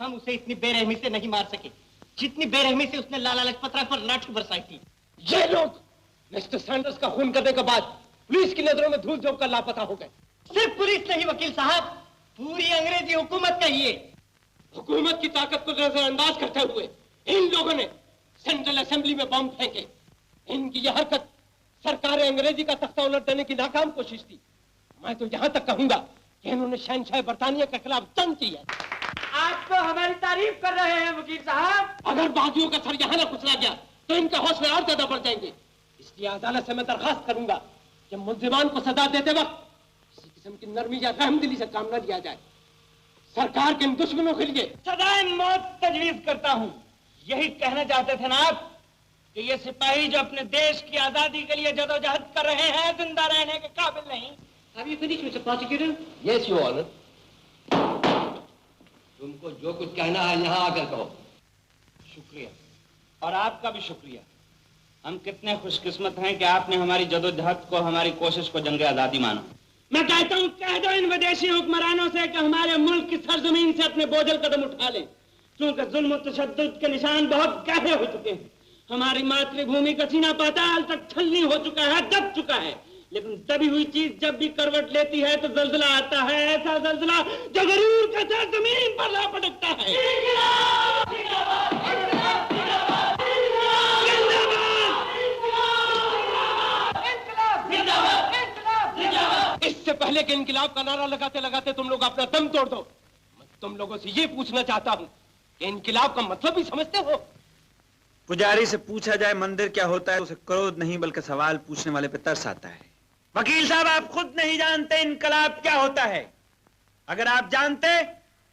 हम उसे इतनी बेरहमी से नहीं मार सके जितनी बेरहमी से उसने लाला लाजपत राय पर लाठी बरसाई थी। ये लोग मिस्टर सैंडर्स का खून करने के बाद पुलिस की नजरों में धूल झोंक कर लापता हो गए। सिर्फ पुलिस नहीं वकील साहब, पूरी अंग्रेजी हुकूमत कहिए। हुकूमत की ताकत को नजरअंदाज करते हुए इन लोगों ने सेंट्रल असेंबली में बम फेंके। इनकी यह हरकत सरकार अंग्रेजी का तख्ता उलट देने की नाकाम कोशिश थी। मैं तो यहाँ तक कहूंगा कि इन्होंने शहनशाह बरतानिया के खिलाफ जंग की है। आप तो हमारी तारीफ कर रहे हैं वकील साहब। अगर बागियों का सर यहाँ न कुचला गया तो इनके हौसले और ज्यादा बढ़ जाएंगे। इसलिए अदालत से मैं दरखास्त करूंगा कि मुल्जिमान को सजा देते वक्त किसी किस्म की नरमी या रहमदिली से काम न लिया जाए। सरकार के इन दुश्मनों के लिए सदाए मौत तजवीज करता हूँ। यही कहना चाहते थे ना आप कि ये सिपाही जो अपने देश की आजादी के लिए जदोजहद कर रहे हैं, जिंदा रहने के काबिल नहीं। Have you finished, Mr. Prosecutor? Yes, Your Honor. तुमको जो कुछ कहना है यहाँ आकर कहो। शुक्रिया, और आपका भी शुक्रिया। हम कितने खुशकिस्मत हैं कि आपने हमारी जदोजहद को, हमारी कोशिश को जंग आजादी माना। मैं कहता हूँ, कह दो इन विदेशी हुक्मरानों से कि हमारे मुल्क की सरजमीन से अपने बोझल कदम उठा लें, क्योंकि जुल्म और तशद्दुद के निशान बहुत गहरे हो चुके हैं। हमारी मातृभूमि का सीना पाताल तक छलनी हो चुका है, दब चुका है। लेकिन दबी हुई चीज जब भी करवट लेती है तो जल्जला आता है, ऐसा जल्जला जो गरूर के साथ जमीन पर ला पटकता है। इससे पहले कि इनकिलाब का नारा लगाते लगाते तुम लोग अपना दम तोड़ दो, मैं तुम लोगों से ये पूछना चाहता हूँ कि इनकिलाब का मतलब भी समझते हो? पुजारी से पूछा जाए मंदिर क्या होता है, उसे क्रोध नहीं बल्कि सवाल पूछने वाले पे तरस आता है। वकील साहब, आप खुद नहीं जानते इनकलाब क्या होता है। अगर आप जानते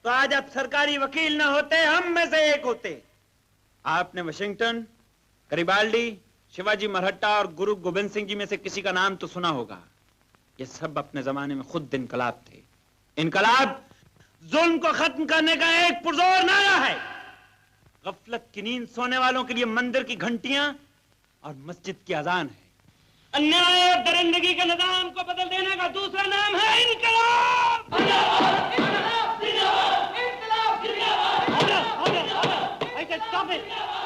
तो आज आप सरकारी वकील ना होते, हम में से एक होते। आपने वाशिंगटन, गरिबाल्डी, शिवाजी मरहट्टा और गुरु गोविंद सिंह जी में से किसी का नाम तो सुना होगा। ये सब अपने जमाने में खुद इनकलाब थे। इनकलाब जुल्म को खत्म करने का एक पुरजोर नारा है। गफलत की नींद सोने वालों के लिए मंदिर की घंटियां और मस्जिद की अजान है। अन्याय और दरिंदगी के निजाम को बदल देने का दूसरा नाम है इनकलाब।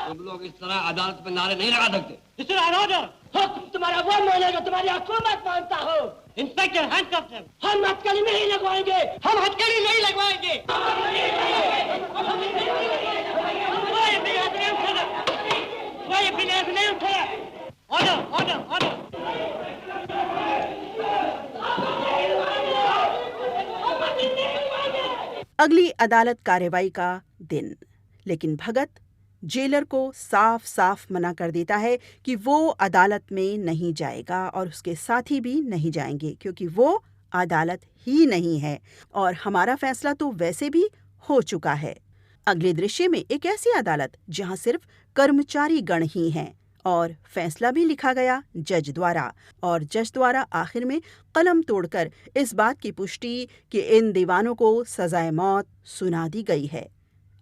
तुम लोग इस तरह अदालत में नारे नहीं लगा सकते। हुक्म तुम्हारा वो मानेगा, तुम्हारी हुकूमत मानता हो। इंस्पेक्टर हैंडकफ है। हम हथकड़ी नहीं लगवाएंगे, हम हथकड़ी नहीं लगवाएंगे। Order, order, order. अगली अदालत कार्रवाई का दिन, लेकिन भगत जेलर को साफ साफ मना कर देता है कि वो अदालत में नहीं जाएगा और उसके साथी भी नहीं जाएंगे, क्योंकि वो अदालत ही नहीं है और हमारा फैसला तो वैसे भी हो चुका है। अगले दृश्य में एक ऐसी अदालत जहां सिर्फ कर्मचारी गण ही हैं और फैसला भी लिखा गया जज द्वारा, और जज द्वारा आखिर में कलम तोड़कर इस बात की पुष्टि कि इन दीवानों को सजाए मौत सुना दी गई है,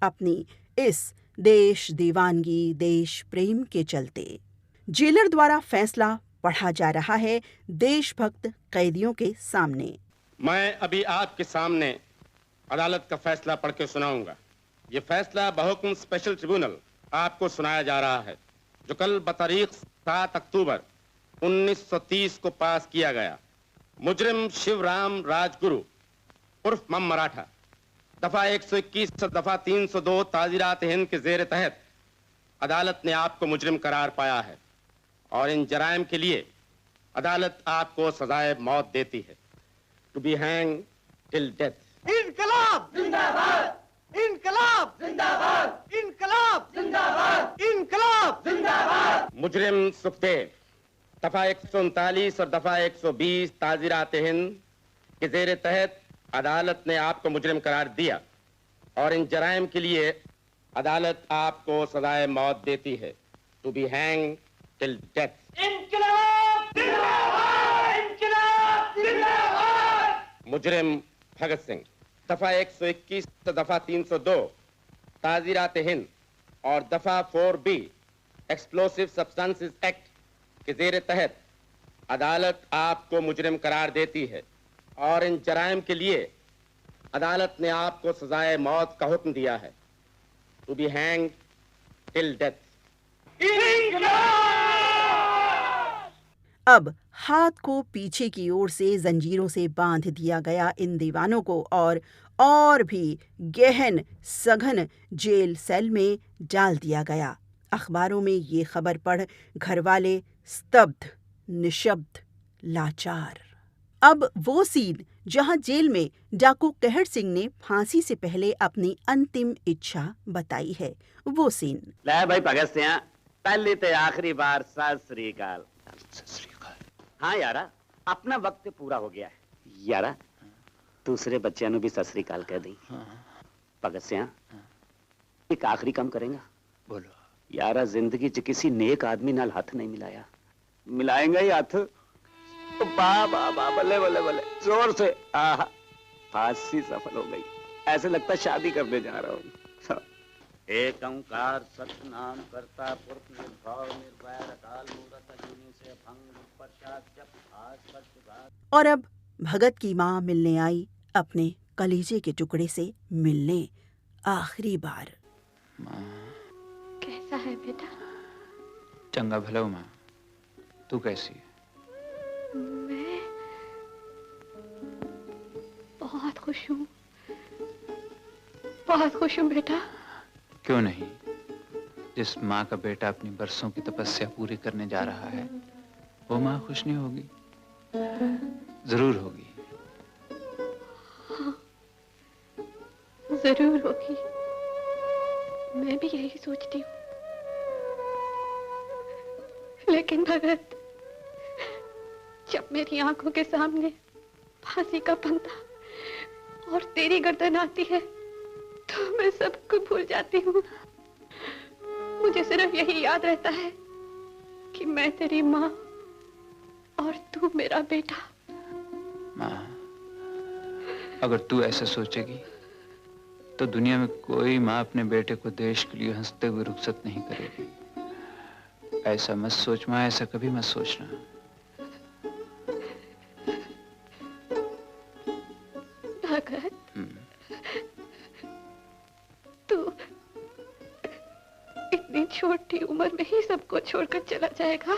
अपनी इस देश दीवानगी देश प्रेम के चलते। जेलर द्वारा फैसला पढ़ा जा रहा है देशभक्त कैदियों के सामने। मैं अभी आपके सामने अदालत का फैसला पढ़ के सुनाऊंगा। ये फैसला बहुकुम स्पेशल ट्रिब्यूनल आपको सुनाया जा रहा है, जो कल बतारीख 7 अक्टूबर 1930 को पास किया गया। मुजरिम शिवराम राजगुरु उर्फ मम मराठा, दफा 121 से दफा 302 ताजीरात हिंद के जेर तहत अदालत ने आपको मुजरिम करार पाया है और इन जराइम के लिए अदालत आपको सजाए मौत देती है, to be hang till death. इनकलाब जिंदाबाद! इनकलाब जिंदाबाद! इनकलाब जिंदाबाद! इनकलाब जिंदाबाद! मुजरिम सुखदेव, दफा 139 और दफा 120 ताजीरात हिंद के जेर तहत अदालत ने आपको मुजरिम करार दिया और इन जराइम के लिए अदालत आपको सजाए मौत देती है, to be hang till death. इनकलाब जिंदाबाद! इनकलाब जिंदाबाद! मुजरिम भगत सिंह, दफा 121 से दफा 302 ताजीरात हिंद और दफा 4B एक्सप्लोसिव सब्सटेंसेस एक्ट के जेर तहत अदालत आपको मुजरिम करार देती है और इन जराइम के लिए अदालत ने आपको सजाए मौत का हुक्म दिया है, to be hang till death. अब हाथ को पीछे की ओर से जंजीरों से बांध दिया गया इन दीवानों को और भी गहन सघन जेल सेल में डाल दिया गया। अखबारों में ये खबर पढ़ घरवाले स्तब्ध, निशब्द, लाचार। अब वो सीन जहां जेल में डाकू कहर सिंह ने फांसी से पहले अपनी अंतिम इच्छा बताई है, वो सीन। ले भाई भगत सिंह, पहली ते आखिरी बार सत श्री अकाल। हाँ यारा, अपना वक्त पूरा हो गया है। यारा, दूसरे बच्चों ने भी सत श्री अकाल कह दी। भगत सिंह, एक आखिरी काम करेगा? बोलो। यारा, जिंदगी च किसी नेक आदमी नाल हाथ नहीं मिलाया। मिलाएंगे ही हाथ। वाह वाह वाह, बल्ले बल्ले बल्ले, जोर से। आहा, फांसी सफल हो गई। ऐसे लगता शादी करने जा रहा हूँ। एक ओंकार सतनाम करता पुरख निर्भव निर्वैर अकाल मूरत अजूनी से भंग प्रसाद जप आज सच। और अब भगत की माँ मिलने आई अपने कलीजे के टुकड़े से मिलने आखिरी बार। कैसा है बेटा? चंगा भला माँ, तू कैसी है? मैं बहुत खुश हूँ, बहुत खुश हूँ बेटा। क्यों नहीं? जिस माँ का बेटा अपनी बरसों की तपस्या पूरी करने जा रहा है, वो माँ खुश नहीं होगी? जरूर होगी। हाँ, जरूर होगी। मैं भी यही सोचती हूँ। लेकिन भगत, जब मेरी आंखों के सामने फांसी का फंदा और तेरी गर्दन आती है, तो मैं सबको भूल जाती हूँ। मुझे सिर्फ यही याद रहता है कि मैं तेरी माँ और तू मेरा बेटा। माँ, अगर तू ऐसा सोचेगी तो दुनिया में कोई माँ अपने बेटे को देश के लिए हंसते हुए रुखसत नहीं करेगी। ऐसा मत सोच माँ, ऐसा कभी मत सोचना। भगत, तू इतनी छोटी उम्र में ही सबको छोड़कर चला जाएगा?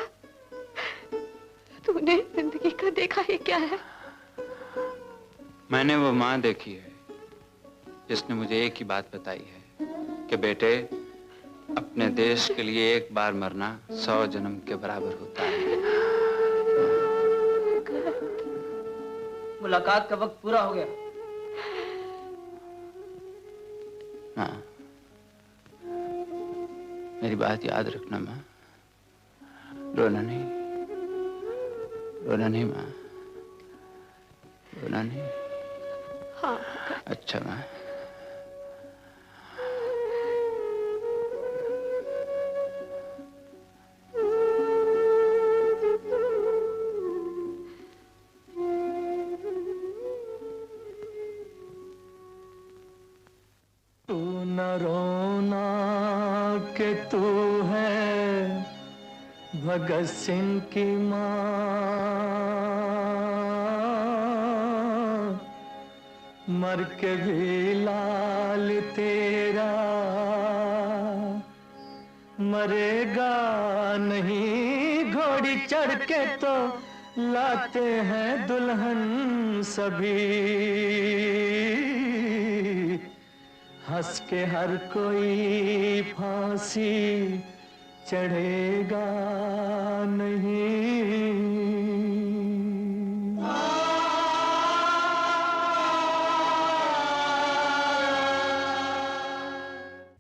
तूने जिंदगी का देखा ही क्या है? मैंने वो माँ देखी है जिसने मुझे एक ही बात बताई है कि बेटे, अपने देश के लिए एक बार मरना 100 जन्म के बराबर होता है। मुलाकात का वक्त पूरा हो गया। माँ, मेरी बात याद रखना माँ। रोना नहीं, रोना नहीं माँ, रोना नहीं। हाँ। अच्छा माँ। तू न रोना कि तू है भगत सिंह की माँ, मर के भी लाल तेरा मरेगा नहीं। घोड़ी चढ़ के तो लाते हैं दुल्हन सभी, हंस के हर कोई फांसी चढ़ेगा नहीं।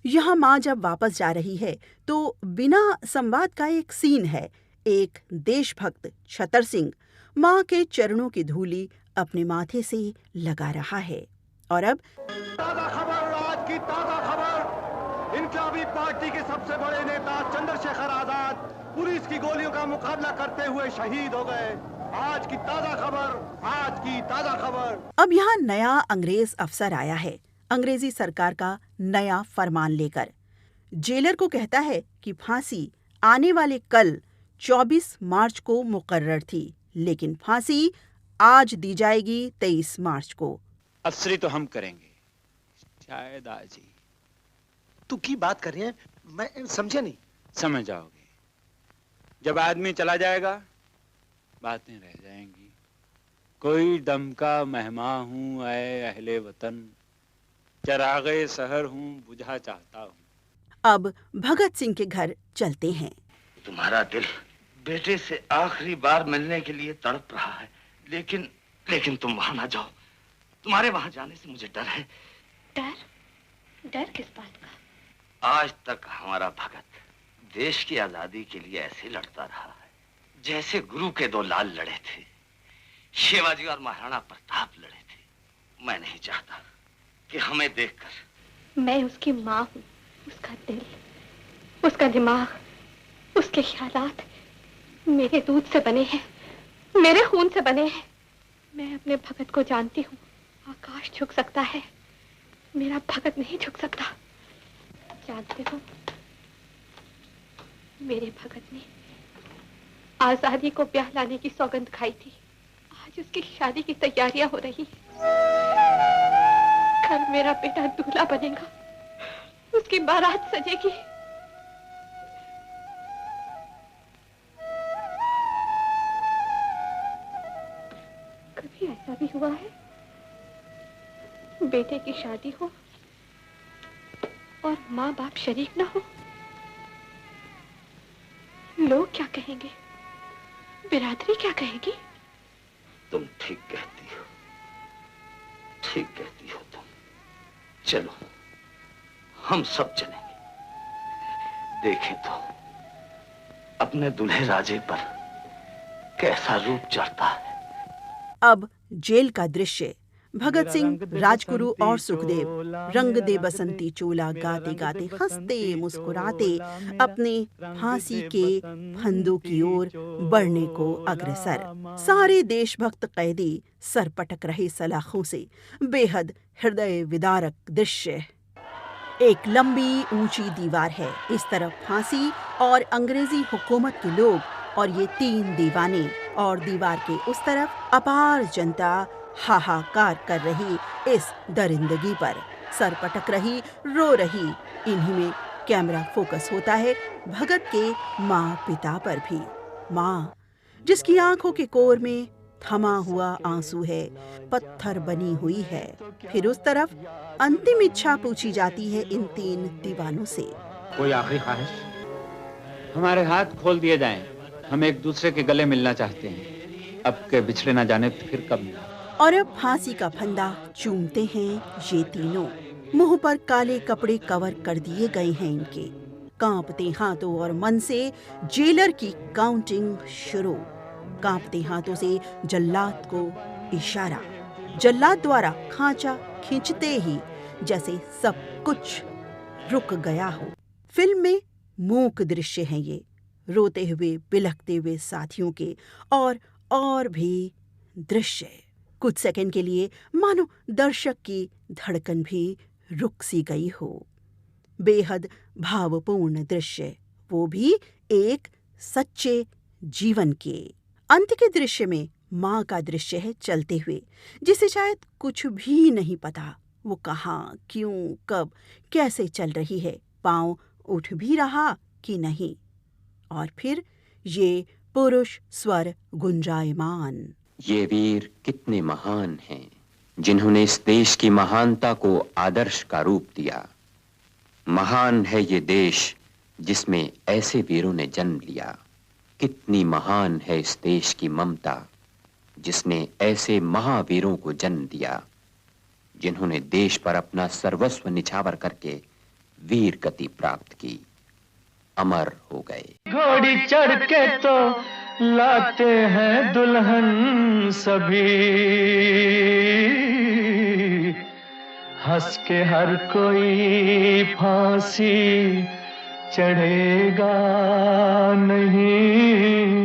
यहाँ माँ जब वापस जा रही है तो बिना संवाद का एक सीन है। एक देशभक्त छतर सिंह माँ के चरणों की धूली अपने माथे से लगा रहा है। और अब ताजा खबर, आज की ताजा खबर, इनकलाबी पार्टी के सबसे बड़े नेता चंद्रशेखर आजाद पुलिस की गोलियों का मुकाबला करते हुए शहीद हो गए। आज की ताजा खबर, आज की ताजा खबर। अब यहाँ नया अंग्रेज अफसर आया है, अंग्रेजी सरकार का नया फरमान लेकर। जेलर को कहता है कि फांसी आने वाले कल 24 मार्च को मुकर्रर थी, लेकिन फांसी आज दी जाएगी 23 मार्च को। अफसरी तो हम करेंगे, शायद आज ही। तू की बात कर रही है, मैं समझे नहीं। समझ जाओगे, जब आदमी चला जाएगा बातें रह जाएंगी। कोई दम का मेहमा हूँ ऐ अहले वतन, चरागे सहर हूँ बुझा चाहता हूँ। अब भगत सिंह के घर चलते हैं। तुम्हारा दिल बेटे से आखिरी बार मिलने के लिए तड़प रहा है, लेकिन तुम वहां ना जाओ। तुम्हारे वहां जाने से मुझे डर है। डर? डर किस बात का? आज तक हमारा भगत देश की आजादी के लिए ऐसे लड़ता रहा है जैसे गुरु के दो लाल लड़े थे, शिवाजी और महाराणा प्रताप लड़े थे। मैं नहीं चाहता कि हमें देखकर। मैं उसकी माँ हूँ, उसका दिल, उसका दिमाग, उसके ख्यालात मेरे दूध से बने हैं, मेरे खून से बने हैं। मैं अपने भगत को जानती हूँ। आकाश झुक सकता है, मेरा भगत नहीं झुक सकता। जानते हो, मेरे भगत ने आजादी को ब्याह लाने की सौगंध खाई थी। आज उसकी शादी की तैयारियां हो रही हैं। कल मेरा बेटा दूल्हा बनेगा, उसकी बारात सजेगी। कभी ऐसा भी हुआ है बेटे की शादी हो और माँ बाप शरीक ना हो? लोग क्या कहेंगे, बिरादरी क्या कहेगी? तुम ठीक कहती हो, ठीक कहती हो तुम। चलो हम सब चलेंगे, देखें तो अपने दूल्हे राजे पर कैसा रूप चढ़ता है। अब जेल का दृश्य। भगत सिंह, राजगुरु और सुखदेव रंग दे बसंती चोला गाते गाते, हंसते मुस्कुराते अपने फांसी के फंदों की ओर बढ़ने को अग्रसर। सारे देशभक्त कैदी सर पटक रहे सलाखों से। बेहद हृदय विदारक दृश्य। एक लंबी ऊंची दीवार है, इस तरफ फांसी और अंग्रेजी हुकूमत के लोग और ये 3 दीवाने, और दीवार के उस तरफ अपार जनता हाहाकार कर रही इस दरिंदगी पर, सर पटक रही, रो रही। इन्हीं में कैमरा फोकस होता है भगत के माँ पिता पर भी। माँ जिसकी आंखों के कोर में थमा हुआ आंसू है, पत्थर बनी हुई है। फिर उस तरफ अंतिम इच्छा पूछी जाती है इन 3 दीवानों से। कोई आखिरी ख्वाहिश? हमारे हाथ खोल दिए जाएं, हम एक दूसरे के गले मिलना चाहते हैं। अब के बिछड़े ना जाने फिर कब मिला। और अब फांसी का फंदा चूमते हैं ये तीनों। मुंह पर काले कपड़े कवर कर दिए गए हैं इनके। कांपते हाथों और मन से जेलर की काउंटिंग शुरू। कांपते हाथों से जल्लाद को इशारा। जल्लाद द्वारा खांचा खींचते ही जैसे सब कुछ रुक गया हो। फिल्म में मूक दृश्य हैं ये, रोते हुए बिलखते हुए साथियों के और भी दृश्य। कुछ सेकंड के लिए मानो दर्शक की धड़कन भी रुक सी गई हो। बेहद भावपूर्ण दृश्य, वो भी एक सच्चे जीवन के। अंत के दृश्य में माँ का दृश्य है चलते हुए, जिसे शायद कुछ भी नहीं पता वो कहाँ, क्यों, कब, कैसे चल रही है, पाँव उठ भी रहा कि नहीं। और फिर ये पुरुष स्वर गुंजायमान। ये वीर कितने महान हैं, जिन्होंने इस देश की महानता को आदर्श का रूप दिया। महान है ये देश जिसमें ऐसे वीरों ने जन्म लिया। कितनी महान है इस देश की ममता, जिसने ऐसे महावीरों को जन्म दिया, जिन्होंने देश पर अपना सर्वस्व निछावर करके वीर गति प्राप्त की, अमर हो गए। घोड़ी चढ़ के तो लाते हैं दुल्हन सभी, हंस के हर कोई फांसी चढ़ेगा नहीं।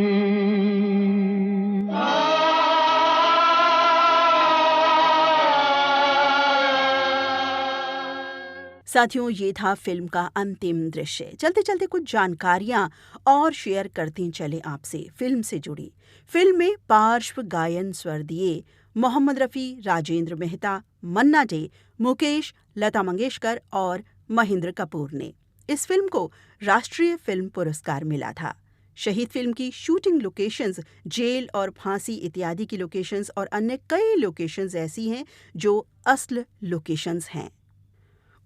साथियों, ये था फिल्म का अंतिम दृश्य। चलते चलते कुछ जानकारियां और शेयर करते चले आपसे फिल्म से जुड़ी। फिल्म में पार्श्व गायन स्वर दिए मोहम्मद रफ़ी, राजेंद्र मेहता, मन्ना डे, मुकेश, लता मंगेशकर और महेंद्र कपूर ने। इस फिल्म को राष्ट्रीय फिल्म पुरस्कार मिला था। शहीद फिल्म की शूटिंग लोकेशंस जेल और फांसी इत्यादि की लोकेशंस और अन्य कई लोकेशंस ऐसी हैं जो असल लोकेशंस हैं।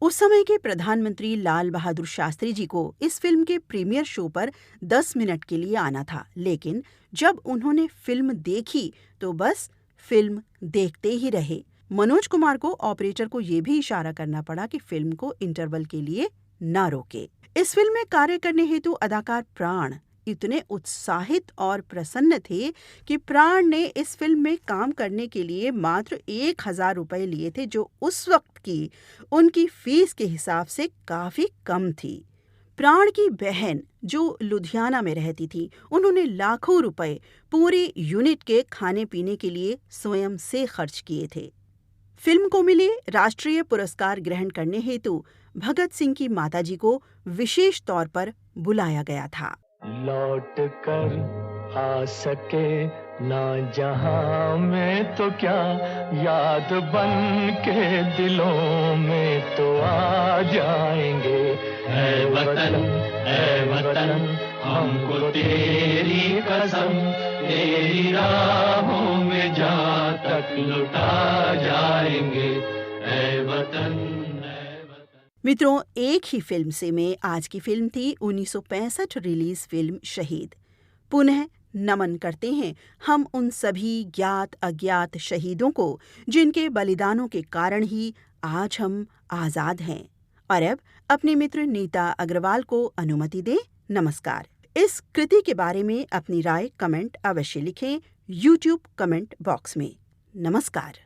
उस समय के प्रधानमंत्री लाल बहादुर शास्त्री जी को इस फिल्म के प्रीमियर शो पर 10 मिनट के लिए आना था, लेकिन जब उन्होंने फिल्म देखी तो बस फिल्म देखते ही रहे। मनोज कुमार को ऑपरेटर को ये भी इशारा करना पड़ा कि फिल्म को इंटरवल के लिए न रोके। इस फिल्म में कार्य करने हेतु अदाकार प्राण इतने उत्साहित और प्रसन्न थे कि प्राण ने इस फिल्म में काम करने के लिए मात्र 1000 रुपए लिए थे, जो उस वक्त की उनकी फीस के हिसाब से काफी कम थी। प्राण की बहन जो लुधियाना में रहती थी, उन्होंने लाखों रुपए पूरे यूनिट के खाने पीने के लिए स्वयं से खर्च किए थे। फिल्म को मिले राष्ट्रीय पुरस्कार ग्रहण करने हेतु भगत सिंह की माताजी को विशेष तौर पर बुलाया गया था। लौट कर आ सके ना जहां में तो क्या, याद बन के दिलों में तो आ जाएंगे। ऐ वतन हमको तेरी कसम, तेरी राहों में जहाँ तक लुटा जाएंगे। ऐ वतन। मित्रों, एक ही फिल्म से में आज की फिल्म थी 1965 रिलीज फिल्म शहीद। पुनः नमन करते हैं हम उन सभी ज्ञात अज्ञात शहीदों को जिनके बलिदानों के कारण ही आज हम आजाद हैं। और अब अपने मित्र नीता अग्रवाल को अनुमति दें। नमस्कार। इस कृति के बारे में अपनी राय कमेंट अवश्य लिखें YouTube कमेंट बॉक्स में। नमस्कार।